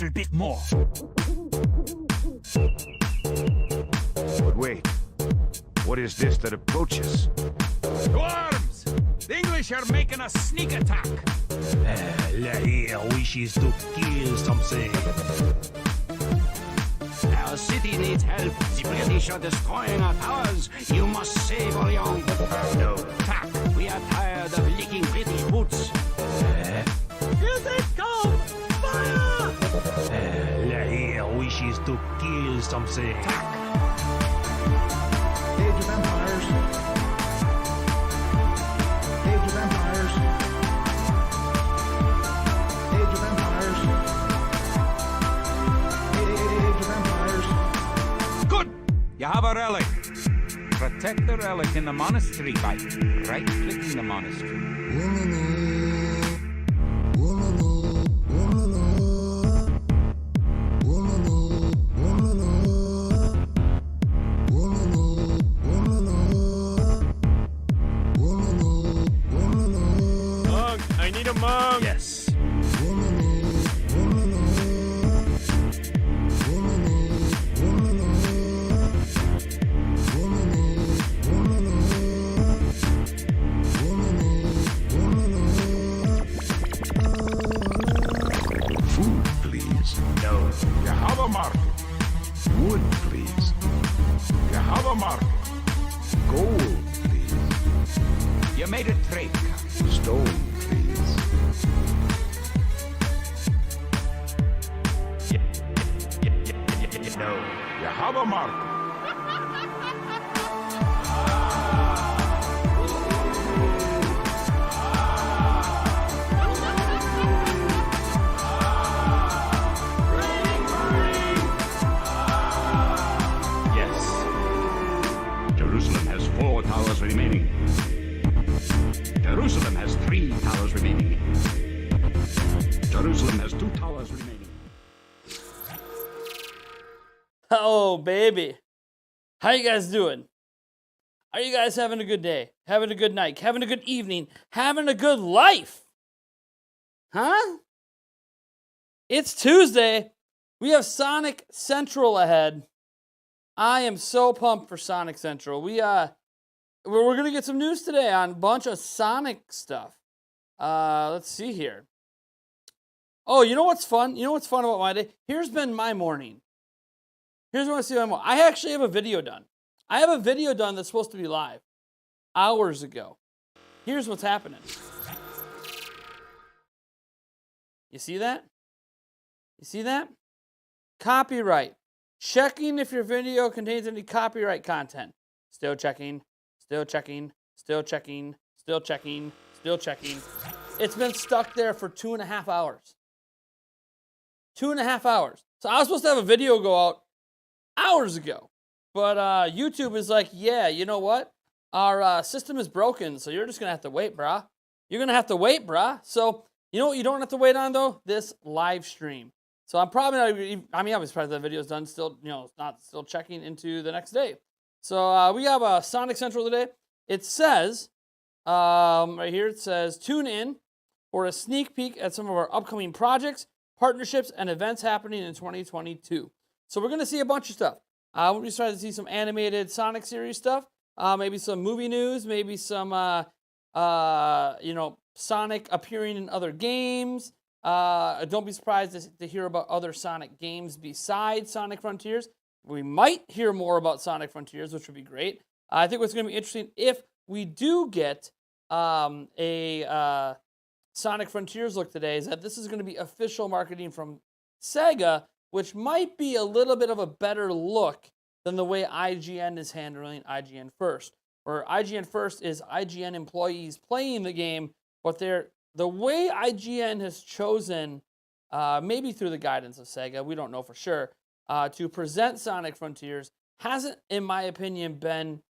little bit more. But wait, what is this that approaches? Worms! The English are making a sneak attack. Lahir wishes to kill something. Our city needs help. The British are destroying our towers. You must save Orient. No. Tack, we are tired of licking British boots. Here they come! Fire! Lahir wishes to kill something. Age of Empires. Age of Empires. Age of Empires. Age of Empires. Good! You have a relic. Protect the relic in the monastery by right-clicking the monastery. Monk, I need a monk. Yes. Food, please. No. You have a market. Wood, please. You have a market. Gold, please. You made a trade. Stone, please. No. You have a market. Yes. Jerusalem has 4 towers remaining. Jerusalem has 3 towers remaining. Jerusalem has 2 towers remaining. Oh, baby. How you guys doing? Are you guys having a good day? Having a good night? Having a good evening? Having a good life? Huh? It's Tuesday. We have Sonic Central ahead. I am so pumped for Sonic Central. We're gonna get some news today on a bunch of Sonic stuff. Let's see here. Oh, you know what's fun? You know what's fun about my day? Here's been my morning. Here's what I see my morning. I actually have a video done. I have a video done that's supposed to be live hours ago. Here's what's happening. You see that? You see that? Copyright. Checking if your video contains any copyright content. Still checking. Still checking. Still checking. Still checking. Still checking. It's been stuck there for 2.5 hours. 2.5 hours. So I was supposed to have a video go out hours ago. But YouTube is like, yeah, you know what? Our system is broken, so you're just going to have to wait, brah. You're going to have to wait, brah. So you know what you don't have to wait on, though? This live stream. So I'm probably not even, I mean, I'm surprised that video's done still, you know, not still checking into the next day. So we have a Sonic Central today. It says, right here, it says, tune in for a sneak peek at some of our upcoming projects, partnerships, and events happening in 2022. So we're going to see a bunch of stuff. We'll be starting to see some animated Sonic series stuff, maybe some movie news, maybe some, you know, Sonic appearing in other games. Don't be surprised to hear about other Sonic games besides Sonic Frontiers. We might hear more about Sonic Frontiers, which would be great. I think what's going to be interesting, if we do get a Sonic Frontiers look today, is that this is going to be official marketing from Sega, which might be a little bit of a better look than the way IGN is handling IGN First. Where IGN First is IGN employees playing the game, but the way IGN has chosen, maybe through the guidance of Sega, we don't know for sure, to present Sonic Frontiers hasn't, in my opinion, been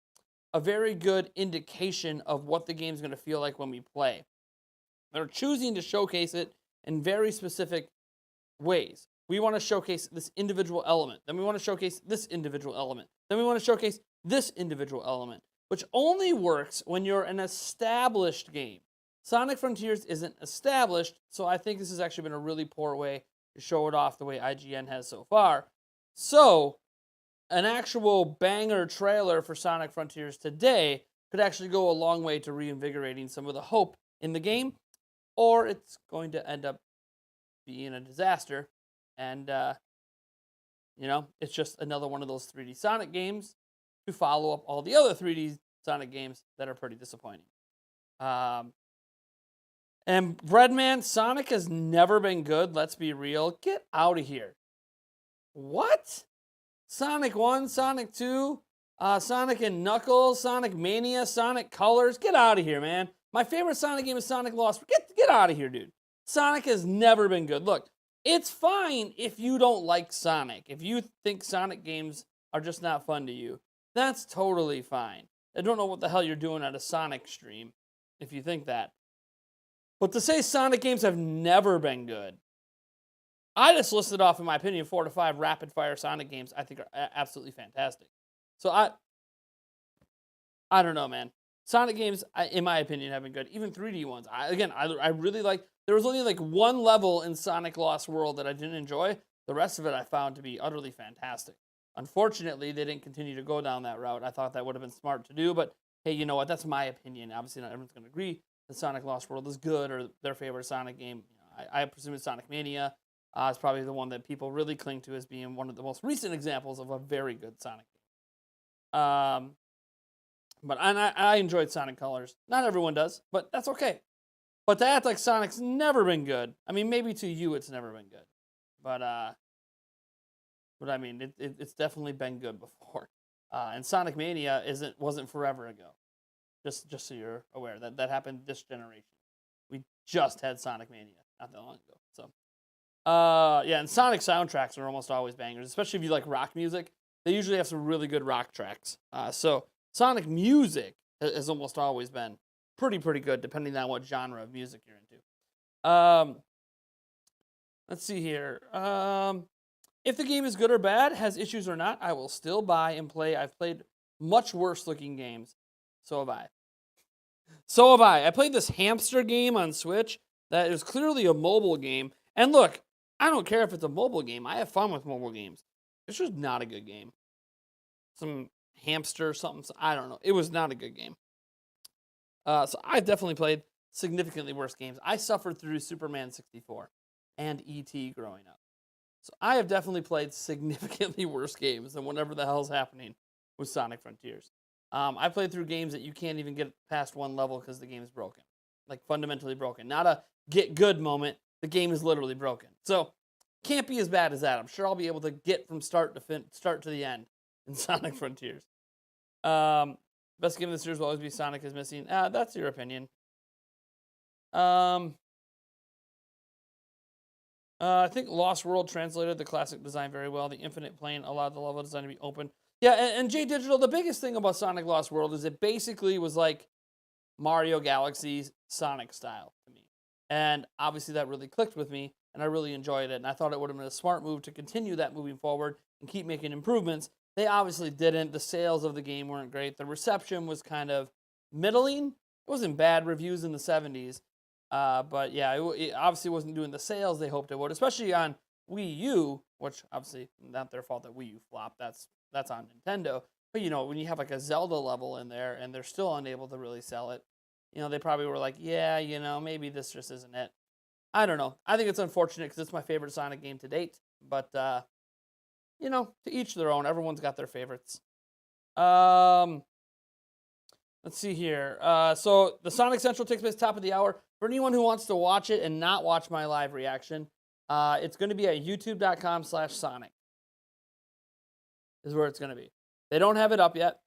a very good indication of what the game's going to feel like when we play. They're choosing to showcase it in very specific ways. We want to showcase this individual element. Then we want to showcase this individual element. Then we want to showcase this individual element, which only works when you're an established game. Sonic Frontiers isn't established, so I think this has actually been a really poor way to show it off the way IGN has so far. So, an actual banger trailer for Sonic Frontiers today could actually go a long way to reinvigorating some of the hope in the game, or it's going to end up being a disaster. And You know, it's just another one of those 3D Sonic games to follow up all the other 3D Sonic games that are pretty disappointing. And Breadman, Sonic has never been good. Let's be real. Get out of here. What? Sonic 1, Sonic 2, Sonic and Knuckles, Sonic Mania, Sonic Colors. Get out of here, man. My favorite Sonic game is Sonic Lost. Get out of here, dude. Sonic has never been good. Look, it's fine if you don't like Sonic. If you think Sonic games are just not fun to you, that's totally fine. I don't know what the hell you're doing at a Sonic stream if you think that. But to say Sonic games have never been good, I just listed off, in my opinion, 4 to 5 rapid-fire Sonic games I think are absolutely fantastic. So I don't know, man. Sonic games, in my opinion, have been good. Even 3D ones. I really like... There was only like one level in Sonic Lost World that I didn't enjoy. The rest of it I found to be utterly fantastic. Unfortunately, they didn't continue to go down that route. I thought that would have been smart to do, but hey, you know what? That's my opinion. Obviously, not everyone's going to agree that Sonic Lost World is good or their favorite Sonic game. You know, I presume it's Sonic Mania. It's probably the one that people really cling to as being one of the most recent examples of a very good Sonic game. But I enjoyed Sonic Colors. Not everyone does, but that's okay. But to act like Sonic's never been good, I mean, maybe to you it's never been good. But I mean, it's definitely been good before. And Sonic Mania wasn't forever ago. Just so you're aware, that happened this generation. We just had Sonic Mania not that long ago. So, yeah, and Sonic soundtracks are almost always bangers, especially if you like rock music. They usually have some really good rock tracks. So Sonic music has almost always been pretty good, depending on what genre of music you're into. Let's see here. If the game is good or bad, has issues or not, I will still buy and play. I've played much worse looking games. So have I. I played this hamster game on Switch that is clearly a mobile game. And look, I don't care if it's a mobile game. I have fun with mobile games. It's just not a good game. Some hamster something. I don't know. It was not a good game. So I've definitely played significantly worse games. I suffered through Superman 64 and E.T. growing up. So I have definitely played significantly worse games than whatever the hell's happening with Sonic Frontiers. I played through games that you can't even get past one level because the game is broken. Like, fundamentally broken. Not a get good moment. The game is literally broken. So, can't be as bad as that. I'm sure I'll be able to get from start to the end in Sonic Frontiers. Best game of the series will always be Sonic is Missing. That's your opinion. I think Lost World translated the classic design very well. The infinite plane allowed the level design to be open. Yeah, and J Digital, the biggest thing about Sonic Lost World is it basically was like Mario Galaxy's Sonic style to me. And obviously that really clicked with me, and I really enjoyed it. And I thought it would have been a smart move to continue that moving forward and keep making improvements. They obviously didn't. The sales of the game weren't great. The reception was kind of middling. It wasn't bad reviews in the 70s. But yeah, it obviously wasn't doing the sales they hoped it would, especially on Wii U, which obviously not their fault that Wii U flopped. That's on Nintendo. But you know, when you have like a Zelda level in there and they're still unable to really sell it, you know, they probably were like, yeah, you know, maybe this just isn't it. I don't know. I think it's unfortunate because it's my favorite Sonic game to date. But you know, to each their own. Everyone's got their favorites. Let's see here. So the Sonic Central takes place top of the hour. For anyone who wants to watch it and not watch my live reaction, it's going to be at youtube.com/Sonic. Is where it's going to be. They don't have it up yet.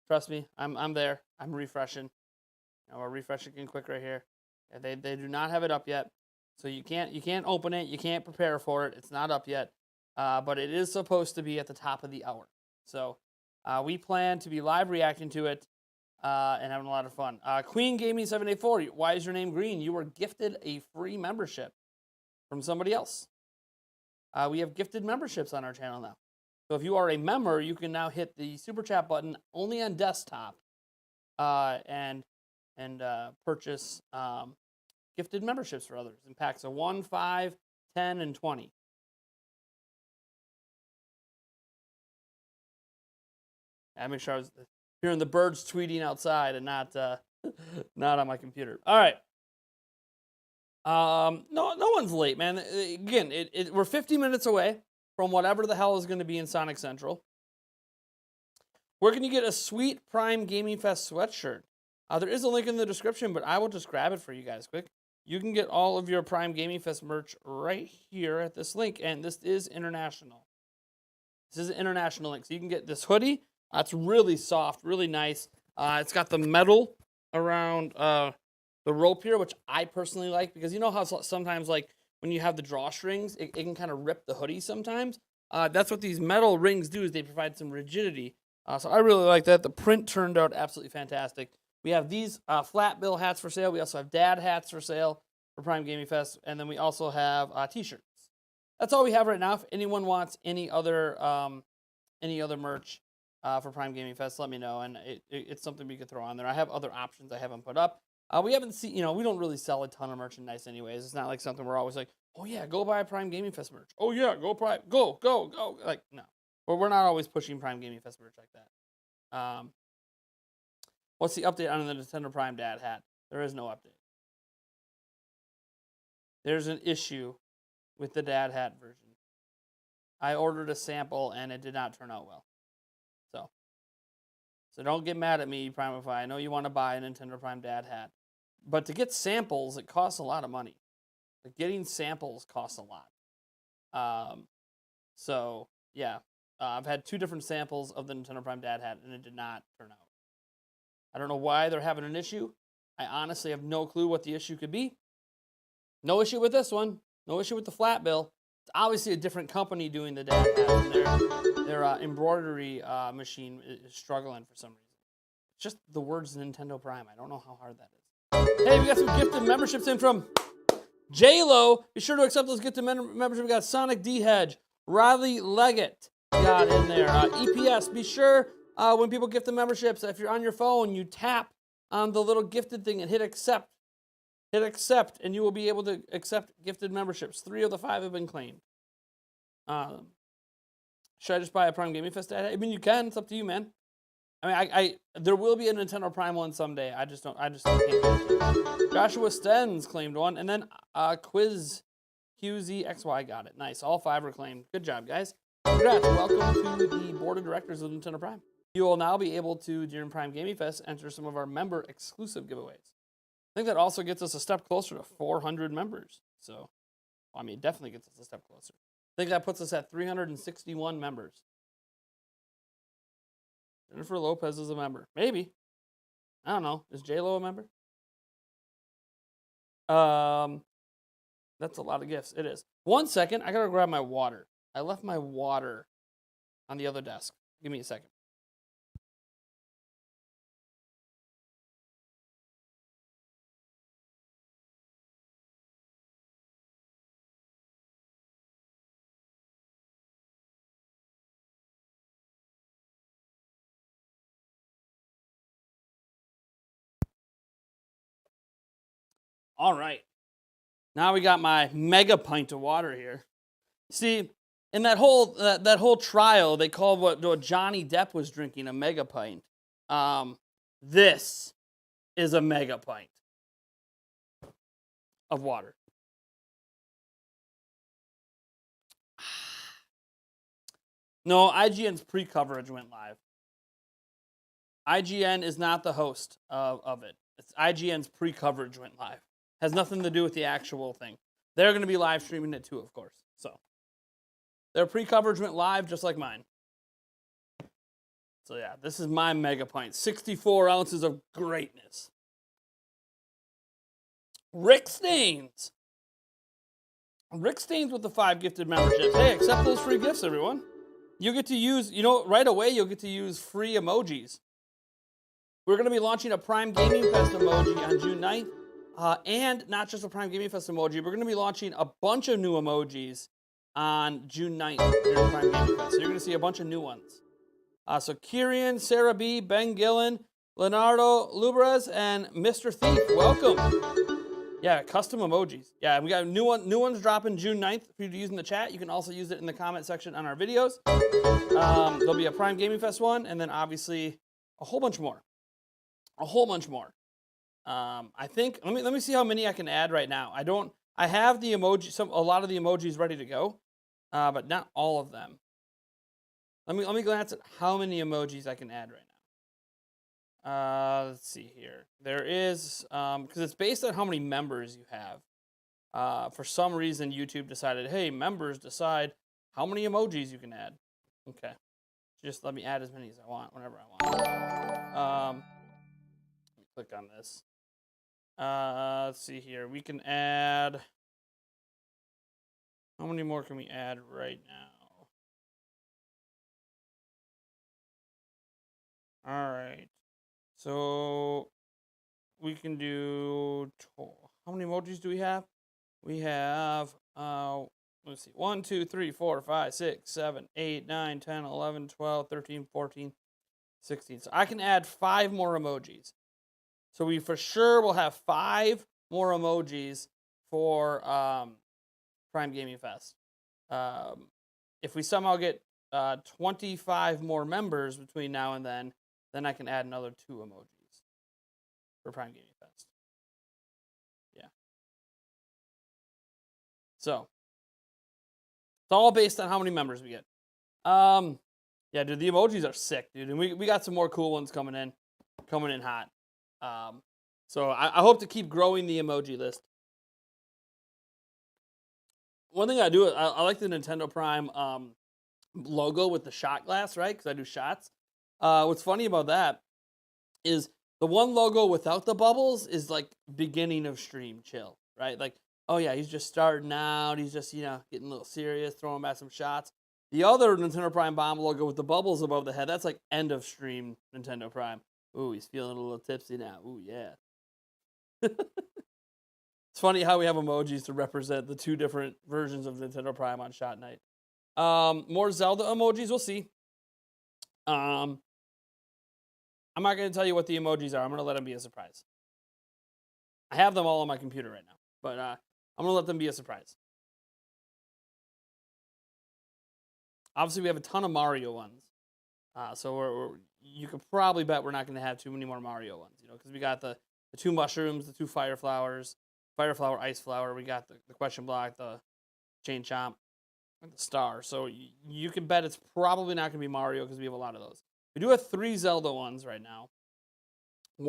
Trust me, I'm there. I'm refreshing. We're refreshing quick right here. They do not have it up yet, so you can't open it. You can't prepare for it. It's not up yet, but it is supposed to be at the top of the hour. So we plan to be live reacting to it. And having a lot of fun. Queen Gaming 784, why is your name green? You were gifted a free membership from somebody else. We have gifted memberships on our channel now. So if you are a member, you can now hit the super chat button only on desktop, and purchase gifted memberships for others in packs of 1, 5, 10, and 20. I make sure I was hearing the birds tweeting outside and not on my computer. All right. No one's late, man. Again, we're 50 minutes away from whatever the hell is going to be in Sonic Central. Where can you get a sweet Prime Gaming Fest sweatshirt? There is a link in the description, but I will just grab it for you guys quick. You can get all of your Prime Gaming Fest merch right here at this link, and this is international. This is an international link, so you can get this hoodie. It's really soft, really nice. It's got the metal around the rope here, which I personally like, because you know how sometimes, like, when you have the drawstrings, it can kind of rip the hoodie sometimes. That's what these metal rings do, is they provide some rigidity. So I really like that. The print turned out absolutely fantastic. We have these flat bill hats for sale. We also have dad hats for sale for Prime Gaming Fest. And then we also have t-shirts. That's all we have right now. If anyone wants any other merch for Prime Gaming Fest, let me know. And it's something we could throw on there. I have other options I haven't put up. We haven't seen, we don't really sell a ton of merchandise anyways. It's not like something we're always like, oh yeah, go buy Prime Gaming Fest merch. Oh yeah, go. Like, no. We're not always pushing Prime Gaming Fest merch like that. What's the update on the Nintendo Prime Dad hat? There is no update. There's an issue with the Dad hat version. I ordered a sample and it did not turn out well. So don't get mad at me, Primify. I know you want to buy a Nintendo Prime Dad hat. But to get samples, it costs a lot of money. Like, getting samples costs a lot. So, yeah. I've had 2 different samples of the Nintendo Prime Dad hat, and it did not turn out. I don't know why they're having an issue. I honestly have no clue what the issue could be. No issue with this one. No issue with the flat bill. It's obviously a different company doing the Dad hat, and their embroidery machine is struggling for some reason. It's just the words Nintendo Prime. I don't know how hard that is. Hey, we got some gifted memberships in from J-Lo. Be sure to accept those gifted memberships. We got Sonic D. Hedge, Riley Leggett got in there. EPS, be sure when people gift the memberships, if you're on your phone, you tap on the little gifted thing and hit accept. Hit accept, and you will be able to accept gifted memberships. 3 of the 5 have been claimed. Should I just buy a Prime Gaming Fest data? I mean, you can. It's up to you, man. I mean, there will be a Nintendo Prime one someday. I just can't get it. Joshua Stens claimed one, and then Quiz QZXY got it. Nice. All 5 were claimed. Good job, guys. Congrats. Welcome to the board of directors of Nintendo Prime. You will now be able to, during Prime Gaming Fest, enter some of our member exclusive giveaways. I think that also gets us a step closer to 400 members. So, I mean, it definitely gets us a step closer. I think that puts us at 361 members. Jennifer Lopez is a member. Maybe. I don't know. Is J-Lo a member? That's a lot of gifts. It is. 1 second. I got to grab my water. I left my water on the other desk. Give me a second. All right. Now we got my mega pint of water here. See, in that whole trial, they called what Johnny Depp was drinking a mega pint. This is a mega pint of water. No, IGN's pre-coverage went live. IGN is not the host of it. It's IGN's pre-coverage went live. Has nothing to do with the actual thing. They're going to be live streaming it too, of course. So their pre-coverage went live just like mine. So yeah, this is my mega pint. 64 ounces of greatness. Rick Staines. Rick Staines with the 5 gifted memberships. Hey, accept those free gifts, everyone. You get to use, right away you'll get to use free emojis. We're going to be launching a Prime Gaming Fest emoji on June 9th. And not just a Prime Gaming Fest emoji, we're going to be launching a bunch of new emojis on June 9th during Prime Gaming Fest. So you're going to see a bunch of new ones. So Kieran, Sarah B, Ben Gillen, Leonardo Lubres, and Mr. Thief, welcome. Yeah, custom emojis. Yeah, we got new ones dropping June 9th for you to use in the chat. You can also use it in the comment section on our videos. There'll be a Prime Gaming Fest one, and then obviously a whole bunch more. I think let me see how many I can add right now. I have the emoji, a lot of the emojis ready to go. but not all of them. Let me glance at how many emojis I can add right now. Let's see here. There is because it's based on how many members you have. For some reason, YouTube decided, hey, members decide how many emojis you can add. Okay, just let me add as many as I want whenever I want. Let me click on this. Let's see here. We can add. How many more can we add right now? All right. So we can do. How many emojis do we have? We have. Let's see. 1, 2, 3, 4, 5, 6, 7, 8, 9, 10, 11, 12, 13, 14, 16. So I can add 5 more emojis. So we for sure will have 5 more emojis for Prime Gaming Fest. If we somehow get 25 more members between now and then I can add another 2 emojis for Prime Gaming Fest. Yeah. So it's all based on how many members we get. Yeah, dude, the emojis are sick, dude, and we got some more cool ones coming in hot. So I hope to keep growing the emoji list. One thing I do, I like the Nintendo Prime logo with the shot glass, right? Because I do shots. What's funny about that is the one logo without the bubbles is like beginning of stream chill, right? Like, oh yeah, he's just starting out. He's just, getting a little serious, throwing back some shots. The other Nintendo Prime bomb logo with the bubbles above the head, that's like end of stream Nintendo Prime. Ooh, he's feeling a little tipsy now. Ooh, yeah. It's funny how we have emojis to represent the 2 different versions of Nintendo Prime on Shot Night. More Zelda emojis, we'll see. I'm not going to tell you what the emojis are. I'm going to let them be a surprise. I have them all on my computer right now, but I'm going to let them be a surprise. Obviously, we have a ton of Mario ones. So you could probably bet we're not going to have too many more Mario ones, because we got the 2 mushrooms, the 2 fire flowers, fire flower, ice flower. We got the question block, the chain chomp, and the star. So you can bet it's probably not going to be Mario because we have a lot of those. We do have 3 Zelda ones right now. 2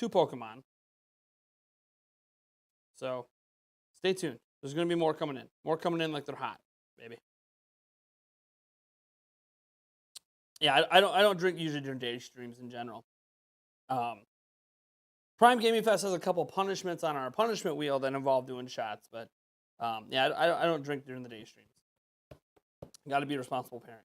Pokemon. So stay tuned. There's going to be more coming in. More coming in like they're hot, baby. Yeah, I don't drink usually during day streams in general. Prime Gaming Fest has a couple punishments on our punishment wheel that involve doing shots, but yeah, I don't drink during the day streams. Got to be a responsible parent,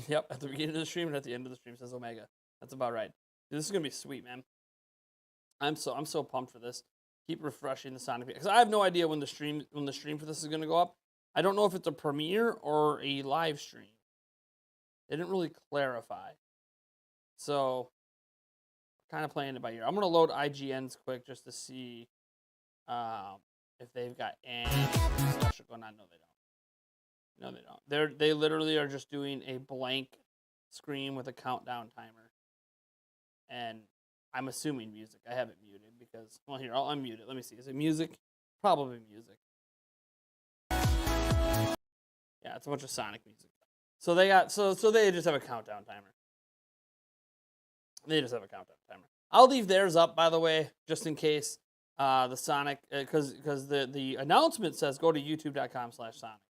Yep, at the beginning of the stream and at the end of the stream, says Omega. That's about right. Dude, this is gonna be sweet, man. I'm so pumped for this. Keep refreshing the Sonic because I have no idea when the stream for this is gonna go up. I don't know if it's a premiere or a live stream. They didn't really clarify. So, kind of playing it by ear. I'm going to load IGN's quick just to see if they've got any special going on. No, they don't. No, they don't. They literally are just doing a blank screen with a countdown timer. And I'm assuming music. I have it muted because, well, here, I'll unmute it. Let me see. Is it music? Probably music. Yeah, it's a bunch of Sonic music. So they got so they just have a countdown timer. They just have a countdown timer. I'll leave theirs up, by the way, just in case the Sonic, because the announcement says go to youtube.com/Sonic.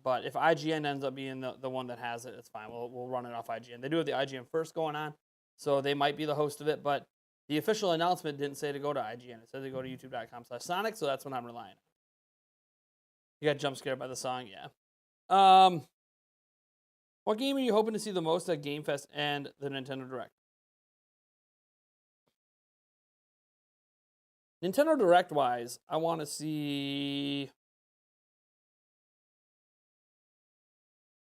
But if IGN ends up being the one that has it, it's fine. We'll run it off IGN. They do have the IGN first going on, so they might be the host of it. But the official announcement didn't say to go to IGN. It said to go to youtube.com/Sonic, so that's what I'm relying on. You got jump scared by the song, yeah. What game are you hoping to see the most at Game Fest and the Nintendo Direct? Nintendo Direct-wise, I want to see...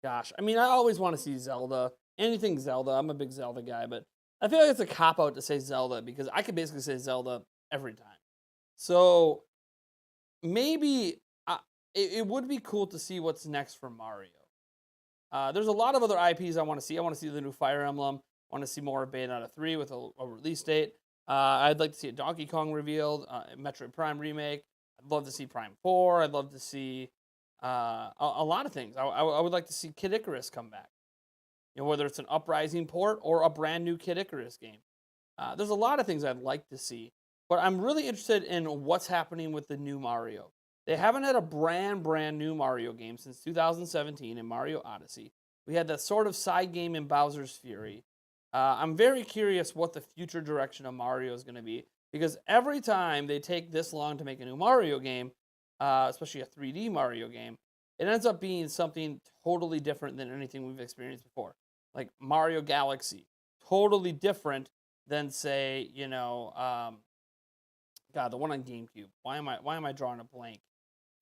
Gosh, I mean, I always want to see Zelda. Anything Zelda. I'm a big Zelda guy, but I feel like it's a cop-out to say Zelda because I could basically say Zelda every time. So, maybe... It would be cool to see what's next for Mario. There's a lot of other IPs I want to see. I want to see the new Fire Emblem. I want to see more of Bayonetta 3 with a release date. I'd like to see a Donkey Kong revealed, Metroid Prime remake. I'd love to see Prime 4. I'd love to see a lot of things. I would like to see Kid Icarus come back. Whether it's an Uprising port or a brand new Kid Icarus game. There's a lot of things I'd like to see, but I'm really interested in what's happening with the new Mario. They haven't had a brand new Mario game since 2017 in Mario Odyssey. We had that sort of side game in Bowser's Fury. I'm very curious what the future direction of Mario is going to be, because every time they take this long to make a new Mario game, especially a 3D Mario game, it ends up being something totally different than anything we've experienced before. Like Mario Galaxy, totally different than, say, God, the one on GameCube. Why am I drawing a blank?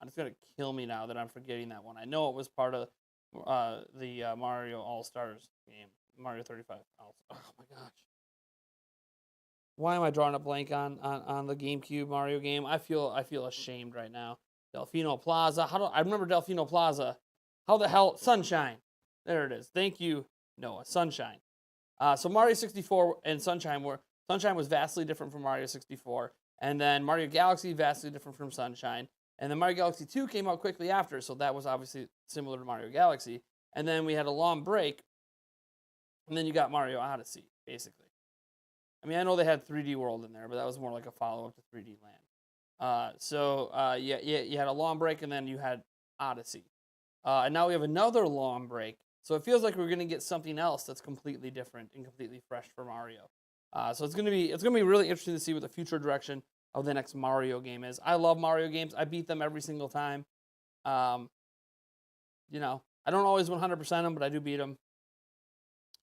It's gonna kill me now that I'm forgetting that one. I know it was part of the Mario All Stars game, Mario 35. Oh my gosh, why am I drawing a blank on the GameCube Mario game? I feel ashamed right now. Delfino Plaza. I remember Delfino Plaza? How the hell? Sunshine. There it is. Thank you, Noah. Sunshine. So Mario 64 and Sunshine was vastly different from Mario 64, and then Mario Galaxy vastly different from Sunshine, and then Mario Galaxy 2 came out quickly after, so that was obviously similar to Mario Galaxy, and then we had a long break, and then you got Mario Odyssey, basically. I mean, I know they had 3D World in there, but that was more like a follow-up to 3D Land. You had a long break, and then you had Odyssey, and now we have another long break. So it feels like we're gonna get something else that's completely different and completely fresh for Mario. So it's gonna be really interesting to see what the future direction of the next Mario game is. I love Mario games. I beat them every single time. I don't always 100% them, but I do beat them.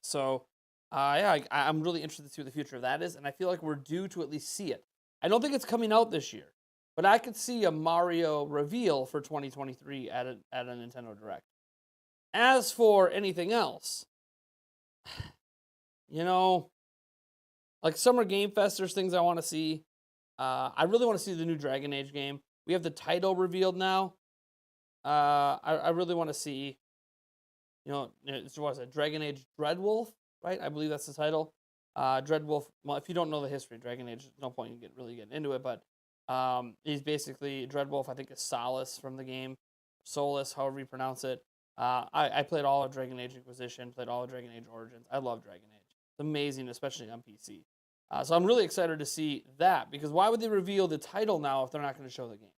So I'm really interested to see what the future of that is, and I feel like we're due to at least see it. I don't think it's coming out this year, but I could see a Mario reveal for 2023 at a Nintendo Direct. As for anything else, like Summer Game Fest, there's things I want to see. I really want to see the new Dragon Age game. We have the title revealed now. I really want to see, it was a Dragon Age Dreadwolf, right? I believe that's the title. Dreadwolf, well, if you don't know the history of Dragon Age, there's no point in really getting into it, but he's basically, Dreadwolf, I think, is Solace from the game. Solus, however you pronounce it. I played all of Dragon Age Inquisition, played all of Dragon Age Origins. I love Dragon Age. It's amazing, especially on PC. So I'm really excited to see that, because why would they reveal the title now if they're not going to show the game?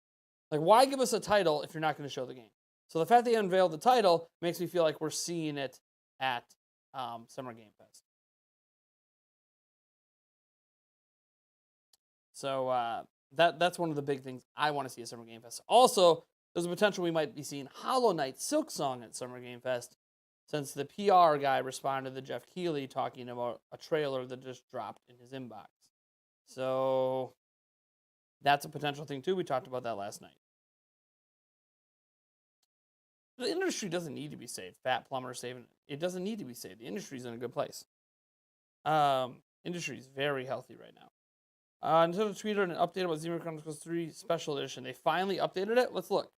Like, why give us a title if you're not going to show the game? So the fact they unveiled the title makes me feel like we're seeing it at Summer Game Fest. So that's one of the big things I want to see at Summer Game Fest. Also, there's a potential we might be seeing Hollow Knight Silksong at Summer Game Fest, since the PR guy responded to Jeff Keighley talking about a trailer that just dropped in his inbox. So that's a potential thing too. We talked about that last night. The industry doesn't need to be saved. Fat Plumber saving it doesn't need to be saved. The industry's in a good place. Industry is very healthy right now. Nintendo tweeted an update about Xenoblade Chronicles 3 Special Edition. They finally updated it. Let's look.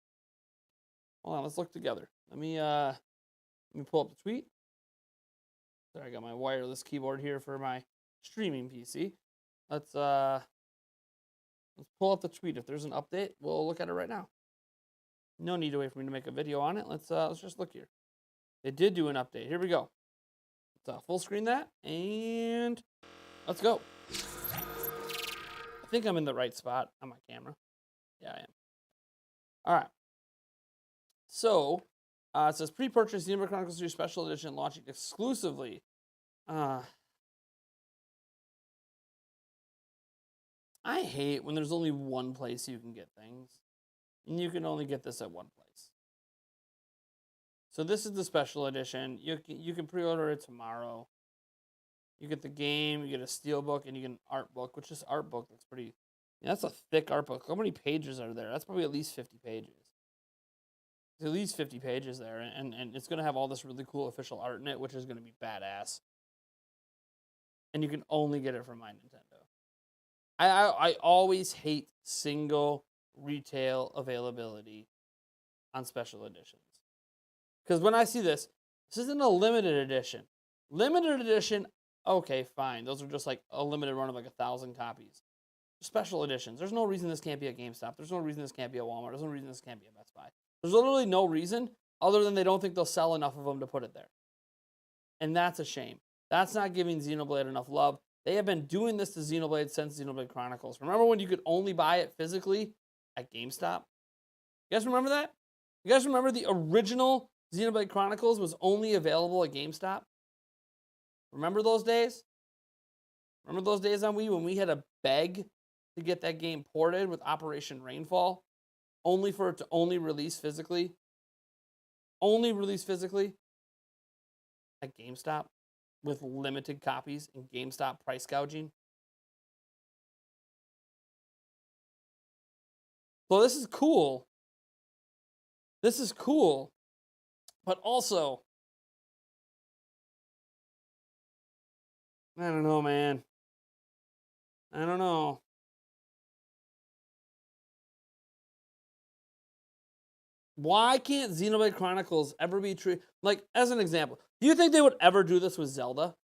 Hold on, let's look together. Let me pull up the tweet. There, I got my wireless keyboard here for my streaming PC. Let's pull up the tweet. If there's an update, we'll look at it right now. No need to wait for me to make a video on it. Let's just look here. They did do an update. Here we go. Let's full screen that, and let's go. I think I'm in the right spot on my camera. Yeah, I am. All right. So, it says pre-purchase Xenoblade Chronicles 3 Special Edition launching exclusively. I hate when there's only one place you can get things. And you can only get this at one place. So this is the Special Edition. You can pre-order it tomorrow. You get the game, you get a steelbook, and you get an art book, which is art book. That's pretty. That's a thick art book. How many pages are there? That's probably at least 50 pages. There's at least 50 pages there, and it's going to have all this really cool official art in it, which is going to be badass. And you can only get it from My Nintendo. I always hate single retail availability on special editions. Because when I see this isn't a limited edition. Limited edition, okay, fine. Those are just like a limited run of like 1,000 copies. Special editions. There's no reason this can't be at GameStop. There's no reason this can't be at Walmart. There's no reason this can't be at Best Buy. There's literally no reason other than they don't think they'll sell enough of them to put it there. And that's a shame. That's not giving Xenoblade enough love. They have been doing this to Xenoblade since Xenoblade Chronicles. Remember when you could only buy it physically at GameStop? You guys remember that? You guys remember the original Xenoblade Chronicles was only available at GameStop? Remember those days? Remember those days on Wii when we had to beg to get that game ported with Operation Rainfall? Only for it to only release physically? Only release physically at GameStop with limited copies and GameStop price gouging? So this is cool. This is cool. But also, I don't know, man. I don't know. Why can't Xenoblade Chronicles ever be true? Like, as an example, do you think they would ever do this with Zelda?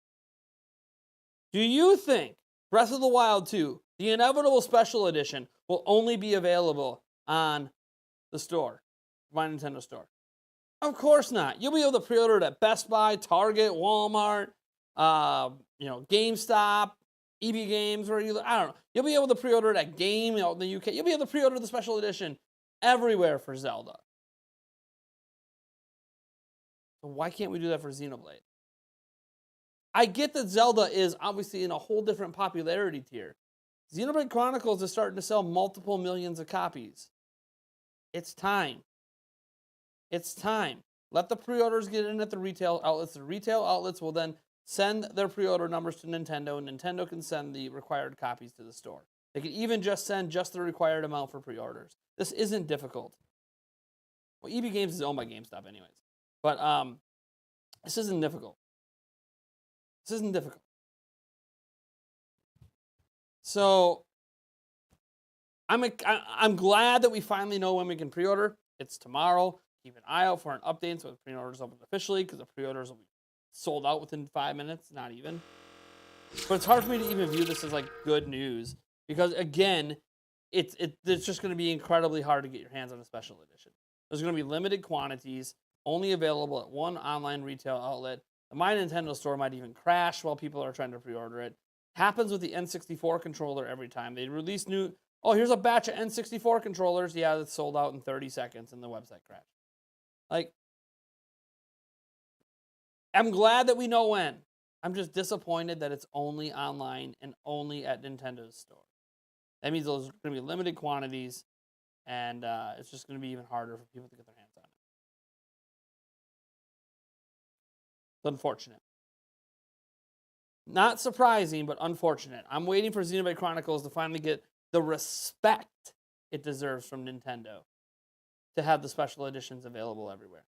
Do you think Breath of the Wild 2, the inevitable special edition, will only be available on the store, my Nintendo store? Of course not. You'll be able to pre-order it at Best Buy, Target, Walmart, GameStop, EB Games, I don't know. You'll be able to pre-order it at Game in the UK. You'll be able to pre-order the special edition everywhere for Zelda. So why can't we do that for Xenoblade? I get that Zelda is obviously in a whole different popularity tier. Xenoblade Chronicles is starting to sell multiple millions of copies. It's time. It's time. Let the pre-orders get in at the retail outlets. The retail outlets will then send their pre-order numbers to Nintendo, and Nintendo can send the required copies to the store. They can even just send just the required amount for pre-orders. This isn't difficult. Well, EB Games is owned by GameStop anyways. But this isn't difficult. This isn't difficult. So I'm glad that we finally know when we can pre-order. It's tomorrow. Keep an eye out for an update so the pre-orders open officially, because the pre-orders will be sold out within 5 minutes, not even. But it's hard for me to even view this as like good news, because again, it's just going to be incredibly hard to get your hands on a special edition. There's going to be limited quantities, only available at one online retail outlet. The My Nintendo store might even crash while people are trying to pre-order it. Happens with the N64 controller every time. They release new, oh, here's a batch of N64 controllers. Yeah, that's sold out in 30 seconds and the website crashed. Like, I'm glad that we know when. I'm just disappointed that it's only online and only at Nintendo's store. That means those are going to be limited quantities, and it's just going to be even harder for people to get their hands on it. It's unfortunate. Not surprising, but unfortunate. I'm waiting for Xenoblade Chronicles to finally get the respect it deserves from Nintendo to have the special editions available everywhere.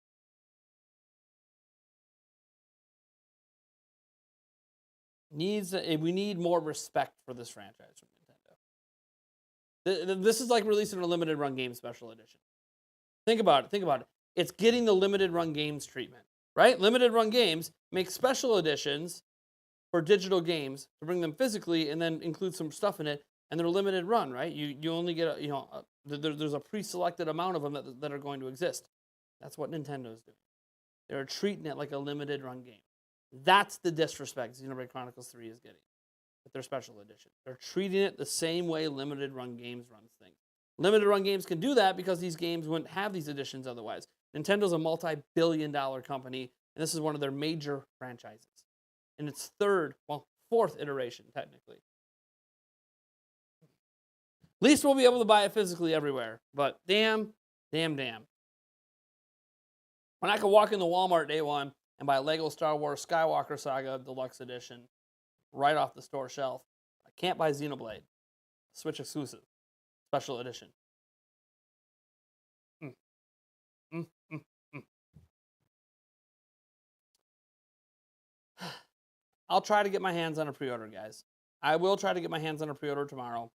We need more respect for this franchise from Nintendo. This is like releasing a limited run game special edition. Think about it. It's getting the limited run games treatment, right? Limited run games make special editions for digital games to bring them physically and then include some stuff in it, and they're limited run, right? You only get there's a pre-selected amount of them that are going to exist. That's what Nintendo's doing. They're treating it like a limited run game. That's the disrespect Xenoblade Chronicles 3 is getting with their special edition. They're treating it the same way limited run games runs things. Limited run games can do that because these games wouldn't have these editions otherwise. Nintendo's a multi-billion-dollar company, and this is one of their major franchises. In its fourth iteration, technically. At least we'll be able to buy it physically everywhere. But damn. When I could walk into Walmart day one and buy Lego Star Wars Skywalker Saga Deluxe Edition right off the store shelf, I can't buy Xenoblade. Switch exclusive. Special edition. I'll try to get my hands on a pre-order, guys. I will try to get my hands on a pre-order tomorrow.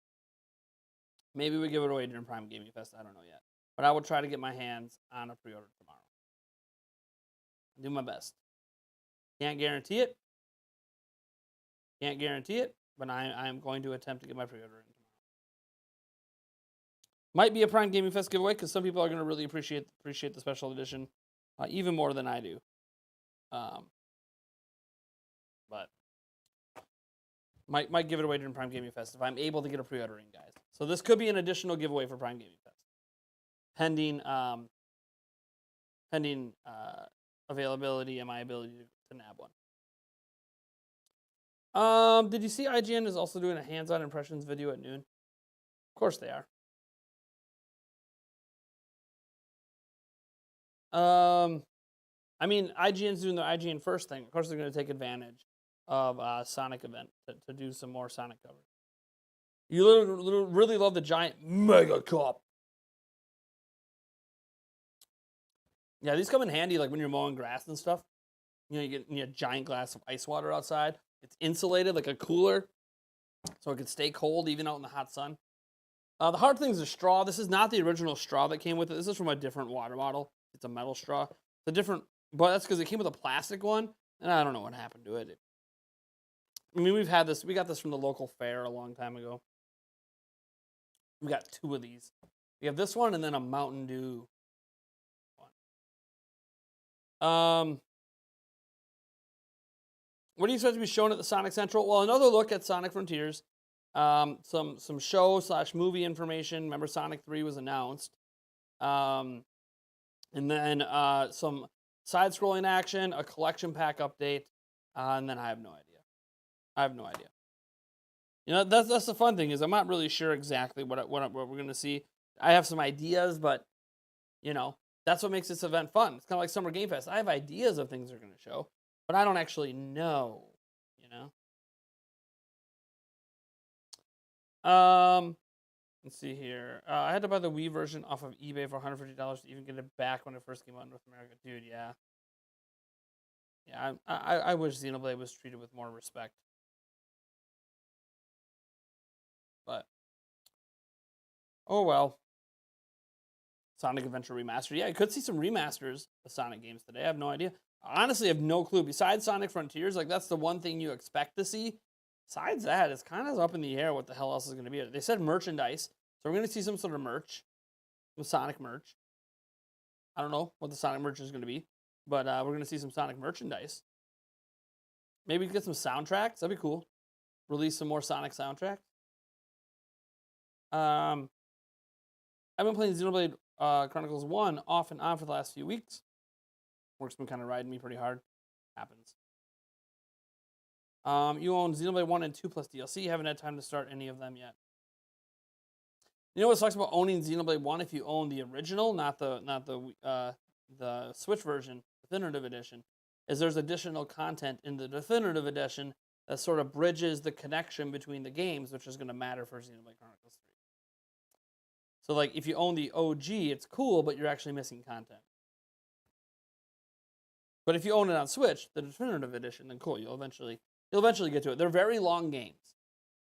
Maybe we give it away during Prime Gaming Fest. I don't know yet. But I will try to get my hands on a pre-order tomorrow. Do my best. Can't guarantee it. But I am going to attempt to get my pre-order in tomorrow. Might be a Prime Gaming Fest giveaway because some people are going to really appreciate the special edition even more than I do. But might give it away during Prime Gaming Fest if I'm able to get a pre-order in, guys. So this could be an additional giveaway for Prime Gaming Fest, pending availability and my ability to nab one. Did you see IGN is also doing a hands-on impressions video at noon? Of course they are. I mean, IGN's doing their IGN first thing. Of course, they're going to take advantage of Sonic event to do some more Sonic coverage. You really love the giant Mega Cup. Yeah, these come in handy like when you're mowing grass and stuff. You know, you get a giant glass of ice water outside. It's insulated like a cooler, so it can stay cold even out in the hot sun. The hard thing is the straw. This is not the original straw that came with it. This is from a different water bottle. It's a metal straw. It's a different, but that's because it came with a plastic one, and I don't know what happened to it. I mean, we've had this. We got this from the local fair a long time ago. We got 2 of these. We have this one and then a Mountain Dew one. What do you expect to be shown at the Sonic Central? Well, another look at Sonic Frontiers. Some show/movie information. Remember, Sonic 3 was announced. And then some side-scrolling action, a collection pack update, and then I have no idea. You know, that's the fun thing is I'm not really sure exactly what we're going to see. I have some ideas, but, you know, that's what makes this event fun. It's kind of like Summer Game Fest. I have ideas of things they're going to show, but I don't actually know, you know. Let's see here. I had to buy the Wii version off of eBay for $150 to even get it back when it first came out in North America. Dude, yeah. Yeah, I wish Xenoblade was treated with more respect. But, oh well. Sonic Adventure Remastered. Yeah, I could see some remasters of Sonic games today. I have no idea. Honestly, I have no clue. Besides Sonic Frontiers, like that's the one thing you expect to see. Besides that, it's kind of up in the air what the hell else is going to be. They said merchandise, so we're going to see some sort of merch, some Sonic merch. I don't know what the Sonic merch is going to be, but we're going to see some Sonic merchandise. Maybe get some soundtracks. That'd be cool. Release some more Sonic soundtracks. I've been playing Xenoblade Chronicles 1 off and on for the last few weeks. Work's been kind of riding me pretty hard. Happens. You own Xenoblade 1 and 2 plus DLC. Haven't had time to start any of them yet. You know what sucks about owning Xenoblade 1 if you own the original, not the Switch version, Definitive Edition, is there's additional content in the Definitive Edition that sort of bridges the connection between the games, which is going to matter for Xenoblade Chronicles 3. So, like, if you own the OG, it's cool, but you're actually missing content. But if you own it on Switch, the Definitive Edition, then cool, you'll eventually get to it. They're very long games.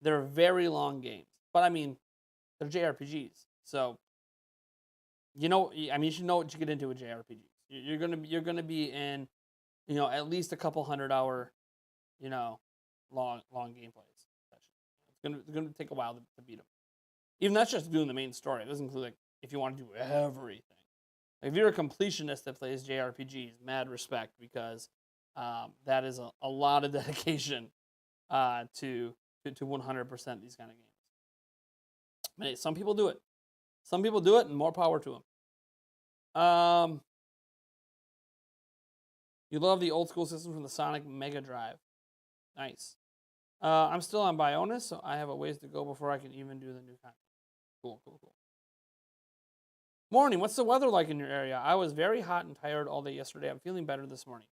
But I mean, they're JRPGs. So, you know, I mean, you should know what you get into with JRPGs. You're gonna be in, you know, at least a couple 100-hour, you know, long gameplay sessions. It's gonna take a while to beat them. Even that's just doing the main story. It doesn't include like if you want to do everything. If you're a completionist that plays JRPGs, mad respect, because that is a lot of dedication to 100% these kind of games. But hey, some people do it. Some people do it, and more power to them. You love the old school system from the Sonic Mega Drive. Nice. I'm still on Bionis, so I have a ways to go before I can even do the new content. Cool. Morning, what's the weather like in your area? I was very hot and tired all day yesterday. I'm feeling better this morning.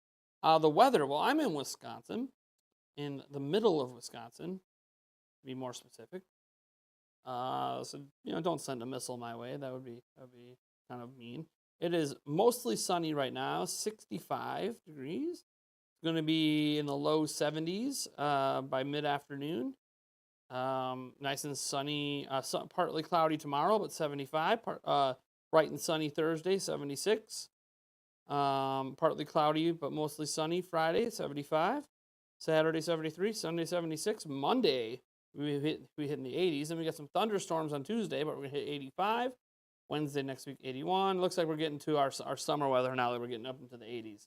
The weather, well, I'm in Wisconsin, in the middle of Wisconsin, to be more specific. So, you know, don't send a missile my way. That would be kind of mean. It is mostly sunny right now, 65 degrees. It's going to be in the low 70s by mid-afternoon. Nice and sunny, partly cloudy tomorrow, but 75. Bright and sunny Thursday, 76. Partly cloudy, but mostly sunny Friday, 75. Saturday, 73. Sunday, 76. Monday, we hit in the 80s, and we got some thunderstorms on Tuesday, but we're gonna hit 85. Wednesday next week 81. Looks like we're getting to our summer weather now that we're getting up into the 80s.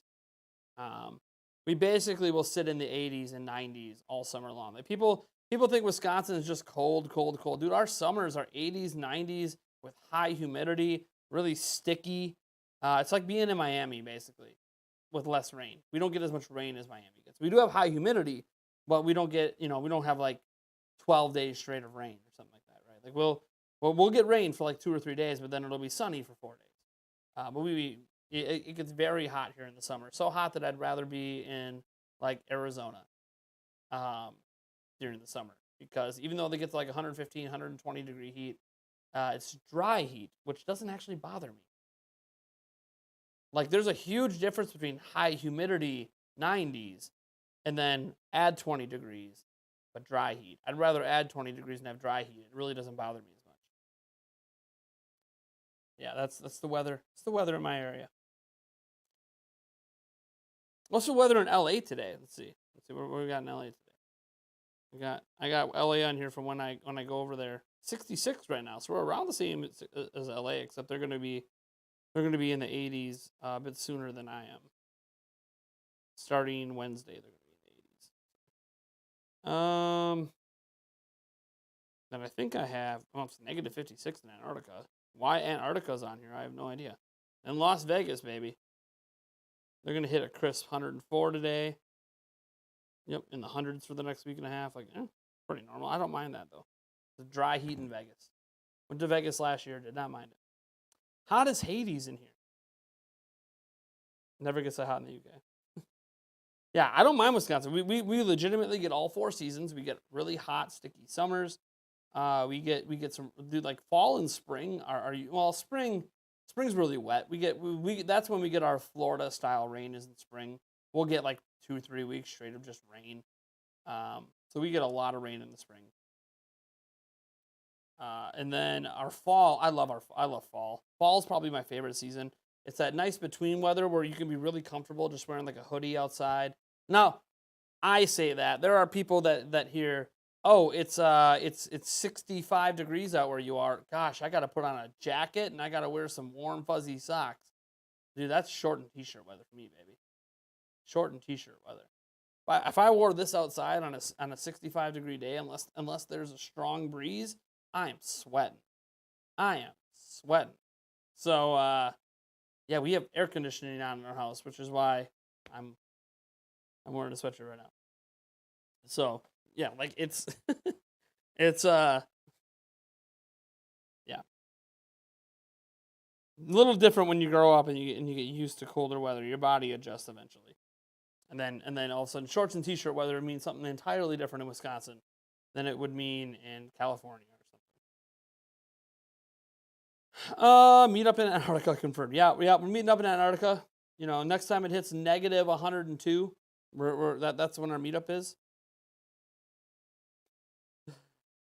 We basically will sit in the 80s and 90s all summer long. Like people think Wisconsin is just cold, cold, cold. Dude, our summers are 80s, 90s with high humidity, really sticky. It's like being in Miami basically with less rain. We don't get as much rain as Miami gets. We do have high humidity, but we don't get, we don't have like 12 days straight of rain or something like that, right? Like we'll get rain for like 2 or 3 days, but then it'll be sunny for 4 days. But it gets very hot here in the summer. So hot that I'd rather be in like Arizona during the summer, because even though they get to like 115, 120 degree heat, it's dry heat, which doesn't actually bother me. Like there's a huge difference between high humidity 90s and then add 20 degrees, but dry heat. I'd rather add 20 degrees and have dry heat. It really doesn't bother me as much. Yeah, that's the weather. It's the weather in my area. What's the weather in LA today? Let's see what we got in LA today. I got LA on here from when I go over there. 66 right now, so we're around the same as LA, except they're gonna be in the 80s a bit sooner than I am. Starting Wednesday, they're gonna be in the 80s. Then I think I have it's negative 56 in Antarctica. Why Antarctica's on here, I have no idea. And Las Vegas, baby. They're going to hit a crisp 104 today. Yep, in the hundreds for the next week and a half. Like, pretty normal. I don't mind that, though. The dry heat in Vegas. Went to Vegas last year. Did not mind it. Hot as Hades in here. Never gets that hot in the UK. Yeah, I don't mind Wisconsin. We legitimately get all 4 seasons. We get really hot, sticky summers. We get some, dude, like fall and spring spring's really wet. That's when we get our Florida style rain is in spring. We'll get like 2-3 weeks straight of just rain. So we get a lot of rain in the spring. And then our fall, I love fall. Fall's probably my favorite season. It's that nice between weather where you can be really comfortable just wearing like a hoodie outside. Now, I say that. There are people that hear, oh, it's 65 degrees out where you are. Gosh, I got to put on a jacket and I got to wear some warm, fuzzy socks. Dude, that's short and t-shirt weather for me, baby. Short and t-shirt weather. If I wore this outside on a 65 degree day, unless there's a strong breeze, I am sweating. So, yeah, we have air conditioning on in our house, which is why I'm wearing a sweatshirt right now. So, yeah, like it's yeah. A little different when you grow up and you get used to colder weather. Your body adjusts eventually. And then all of a sudden shorts and t-shirt weather means something entirely different in Wisconsin than it would mean in California or something. Meet up in Antarctica confirmed. Yeah, we're meeting up in Antarctica. Next time it hits negative 102, that's when our meetup is.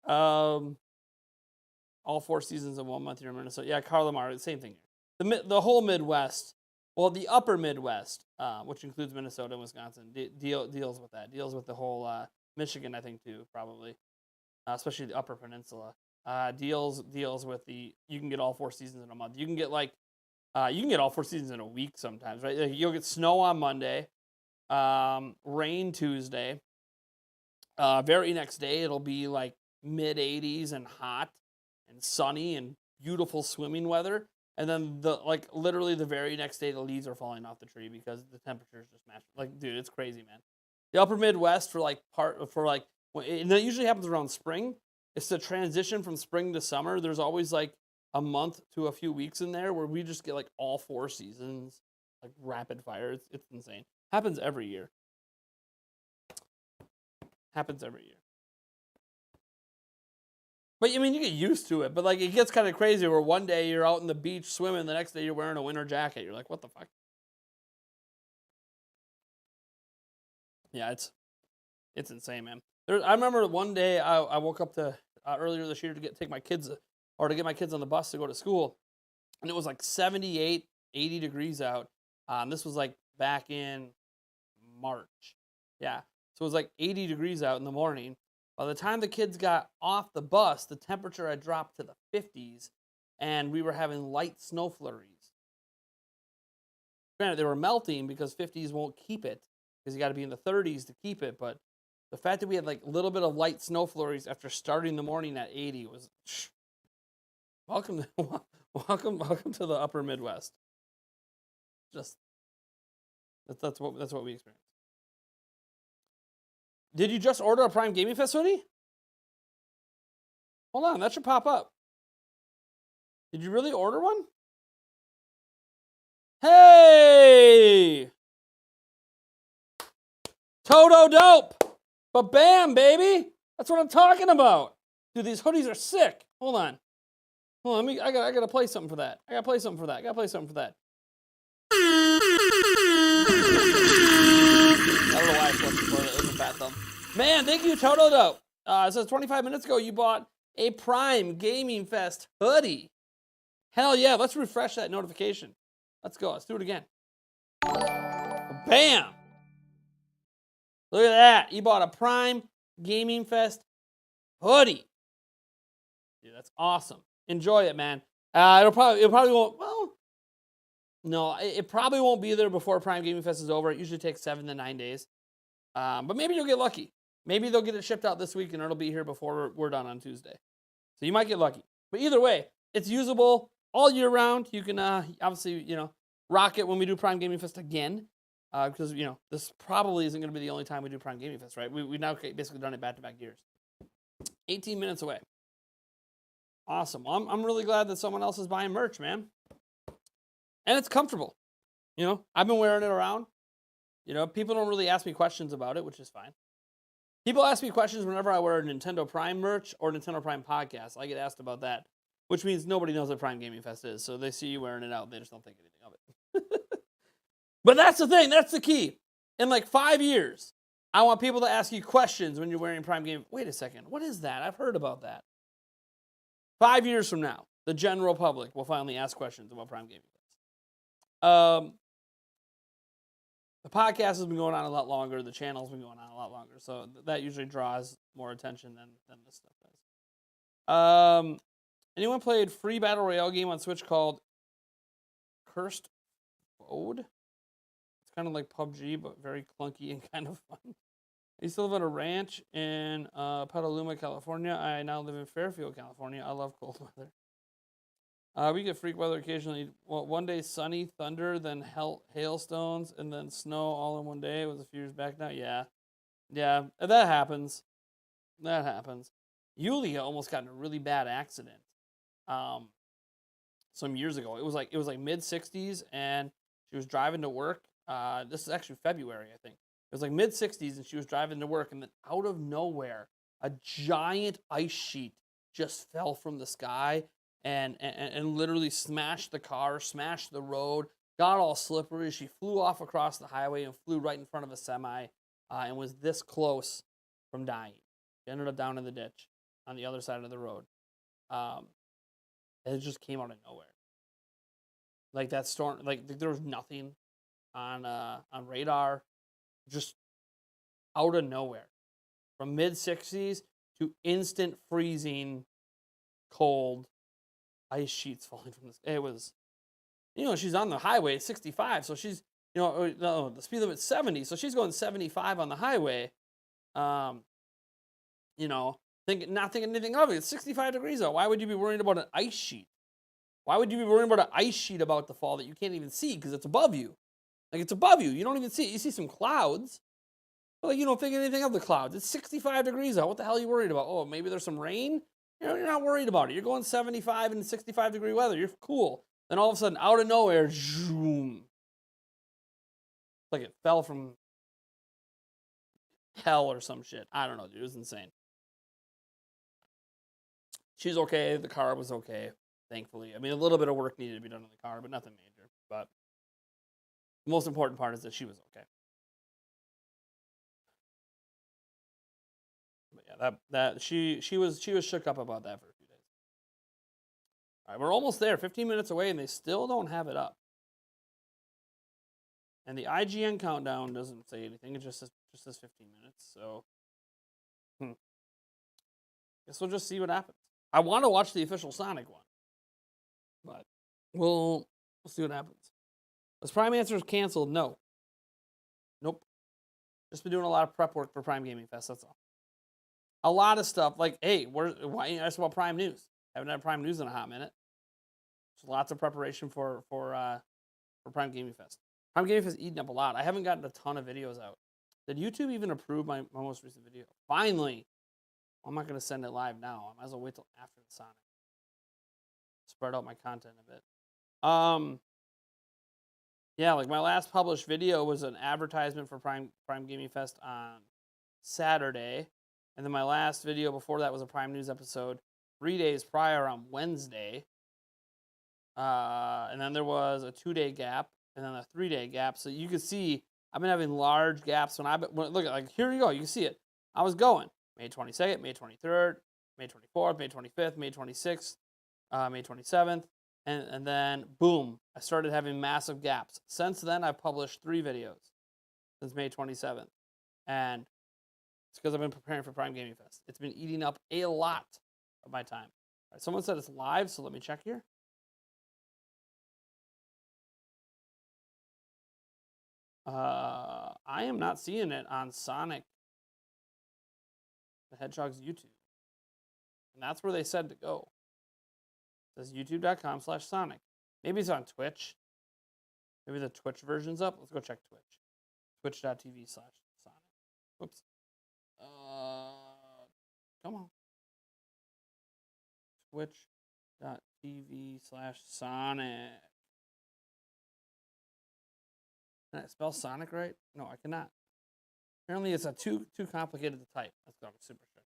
All 4 seasons in 1 month here in Minnesota. Yeah, Carlamar, same thing here. The whole Midwest, well, the upper Midwest, which includes Minnesota and Wisconsin, deals with that. Deals with the whole Michigan, I think, too, probably, especially the Upper Peninsula. Deals with you can get all 4 seasons in a month. You can get you can get all 4 seasons in a week sometimes, right? Like, you'll get snow on Monday, rain Tuesday. Very next day, it'll be like mid 80s and hot and sunny and beautiful swimming weather. And then literally the very next day, the leaves are falling off the tree because the temperatures just match. Like, dude, it's crazy, man. The upper Midwest and that usually happens around spring. It's the transition from spring to summer. There's always like a month to a few weeks in there where we just get like all 4 seasons, like rapid fire. It's insane. Happens every year. But I mean, you get used to it. But like, it gets kind of crazy where one day you're out on the beach swimming, the next day you're wearing a winter jacket. You're like, what the fuck? Yeah, it's insane, man. I remember one day I woke up to earlier this year to get my kids on the bus to go to school, and it was like 78, 80 degrees out. This was like back in March. Yeah. So it was like 80 degrees out in the morning. By the time the kids got off the bus, the temperature had dropped to the 50s, and we were having light snow flurries. Granted, they were melting because 50s won't keep it, because you got to be in the 30s to keep it. But the fact that we had like a little bit of light snow flurries after starting the morning at 80 was welcome to the upper Midwest. Just that's what we experienced. Did you just order a Prime Gaming Fest hoodie? Hold on, that should pop up. Did you really order one? Hey! Toto dope! But bam, baby! That's what I'm talking about. Dude, these hoodies are sick. Hold on. I gotta play something for that. I don't know why I flipped before that. It was a fat thumb. Man, thank you, Toto dope. It says 25 minutes ago you bought a Prime Gaming Fest hoodie. Hell yeah, let's refresh that notification. Let's go. Let's do it again. Bam! Look at that. You bought a Prime Gaming Fest hoodie. Dude, that's awesome. Enjoy it, man. It probably won't. Well, no, it probably won't be there before Prime Gaming Fest is over. It usually takes 7 to 9 days. But maybe you'll get lucky. Maybe they'll get it shipped out this week and it'll be here before we're done on Tuesday. So you might get lucky. But either way, it's usable all year round. You can obviously, rock it when we do Prime Gaming Fest again. Because, this probably isn't going to be the only time we do Prime Gaming Fest, right? We now basically done it back-to-back years. 18 minutes away. Awesome. I'm really glad that someone else is buying merch, man. And it's comfortable. I've been wearing it around. People don't really ask me questions about it, which is fine. People ask me questions whenever I wear Nintendo Prime merch or Nintendo Prime podcast. I get asked about that, which means nobody knows what Prime Gaming Fest is. So they see you wearing it out, they just don't think anything of it. But that's the thing. That's the key. In like 5 years, I want people to ask you questions when you're wearing Prime Gaming. Wait a second. What is that? I've heard about that. 5 years from now, the general public will finally ask questions about Prime Gaming Fest. The podcast has been going on a lot longer. The channel's been going on a lot longer. So that usually draws more attention than this stuff does. Anyone played free battle royale game on Switch called Cursed Ode? It's kind of like PUBG, but very clunky and kind of fun. I used to live on a ranch in Petaluma, California. I now live in Fairfield, California. I love cold weather. We get freak weather occasionally. Well, one day sunny, thunder, then hailstones, and then snow all in one day. It was a few years back now. Yeah, that happens. Yulia almost got in a really bad accident some years ago. It was like mid 60s, and she was driving to work. This is actually February, I think. It was like mid 60s, and she was driving to work, and then out of nowhere, a giant ice sheet just fell from the sky. And literally smashed the car, smashed the road, got all slippery. She flew off across the highway and flew right in front of a semi and was this close from dying. She ended up down in the ditch on the other side of the road. And it just came out of nowhere. Like that storm, like there was nothing on radar, just out of nowhere. From mid-60s to instant freezing cold. Ice sheets falling from this. It was, she's on the highway at 65, so she's, the speed limit's 70, so she's going 75 on the highway. Not thinking anything of it. It's 65 degrees out. Why would you be worried about an ice sheet? Why would you be worrying about an ice sheet about to fall that you can't even see because it's above you? Like, it's above you. You don't even see it. You see some clouds, but you don't think anything of the clouds. It's 65 degrees out. What the hell are you worried about? Oh, maybe there's some rain? You're not worried about it. You're going 75 and 65 degree weather. You're cool. Then all of a sudden, out of nowhere, zoom. It's like it fell from hell or some shit. I don't know, dude. It was insane. She's okay. The car was okay, thankfully. I mean, a little bit of work needed to be done on the car, but nothing major. But the most important part is that she was okay. That she was shook up about that for a few days. All right, we're almost there. 15 minutes away, and they still don't have it up. And the IGN countdown doesn't say anything. It just says 15 minutes. So Guess we'll just see what happens. I want to watch the official Sonic one, but we'll see what happens. Was Prime Answers canceled? No. Nope. Just been doing a lot of prep work for Prime Gaming Fest. That's all. A lot of stuff like, hey, why you ask about Prime News? Haven't had Prime News in a hot minute. There's lots of preparation for Prime Gaming Fest. Prime Gaming Fest eating up a lot. I haven't gotten a ton of videos out. Did YouTube even approve my most recent video? Finally. I'm not going to send it live now. I might as well wait till after the Sonic. Spread out my content a bit. Yeah, like my last published video was an advertisement for Prime Gaming Fest on Saturday. And then my last video before that was a Prime News episode 3 days prior on Wednesday. And then there was a 2-day gap and then a 3-day gap. So you can see I've been having large gaps look at, like, here you go. You can see it. I was going May 22nd, May 23rd, May 24th, May 25th, May 26th, May 27th. And then, boom, I started having massive gaps. Since then, I've published 3 videos since May 27th. And it's because I've been preparing for Prime Gaming Fest. It's been eating up a lot of my time. All right, someone said it's live, so let me check here. I am not seeing it on Sonic the Hedgehog's YouTube. And that's where they said to go. It says youtube.com/Sonic. Maybe it's on Twitch. Maybe the Twitch version's up. Let's go check Twitch. Twitch.tv/Sonic. Whoops. Come on. Twitch.tv/Sonic. Can I spell Sonic right? No, I cannot. Apparently it's too complicated to type. Let's go. Super strict.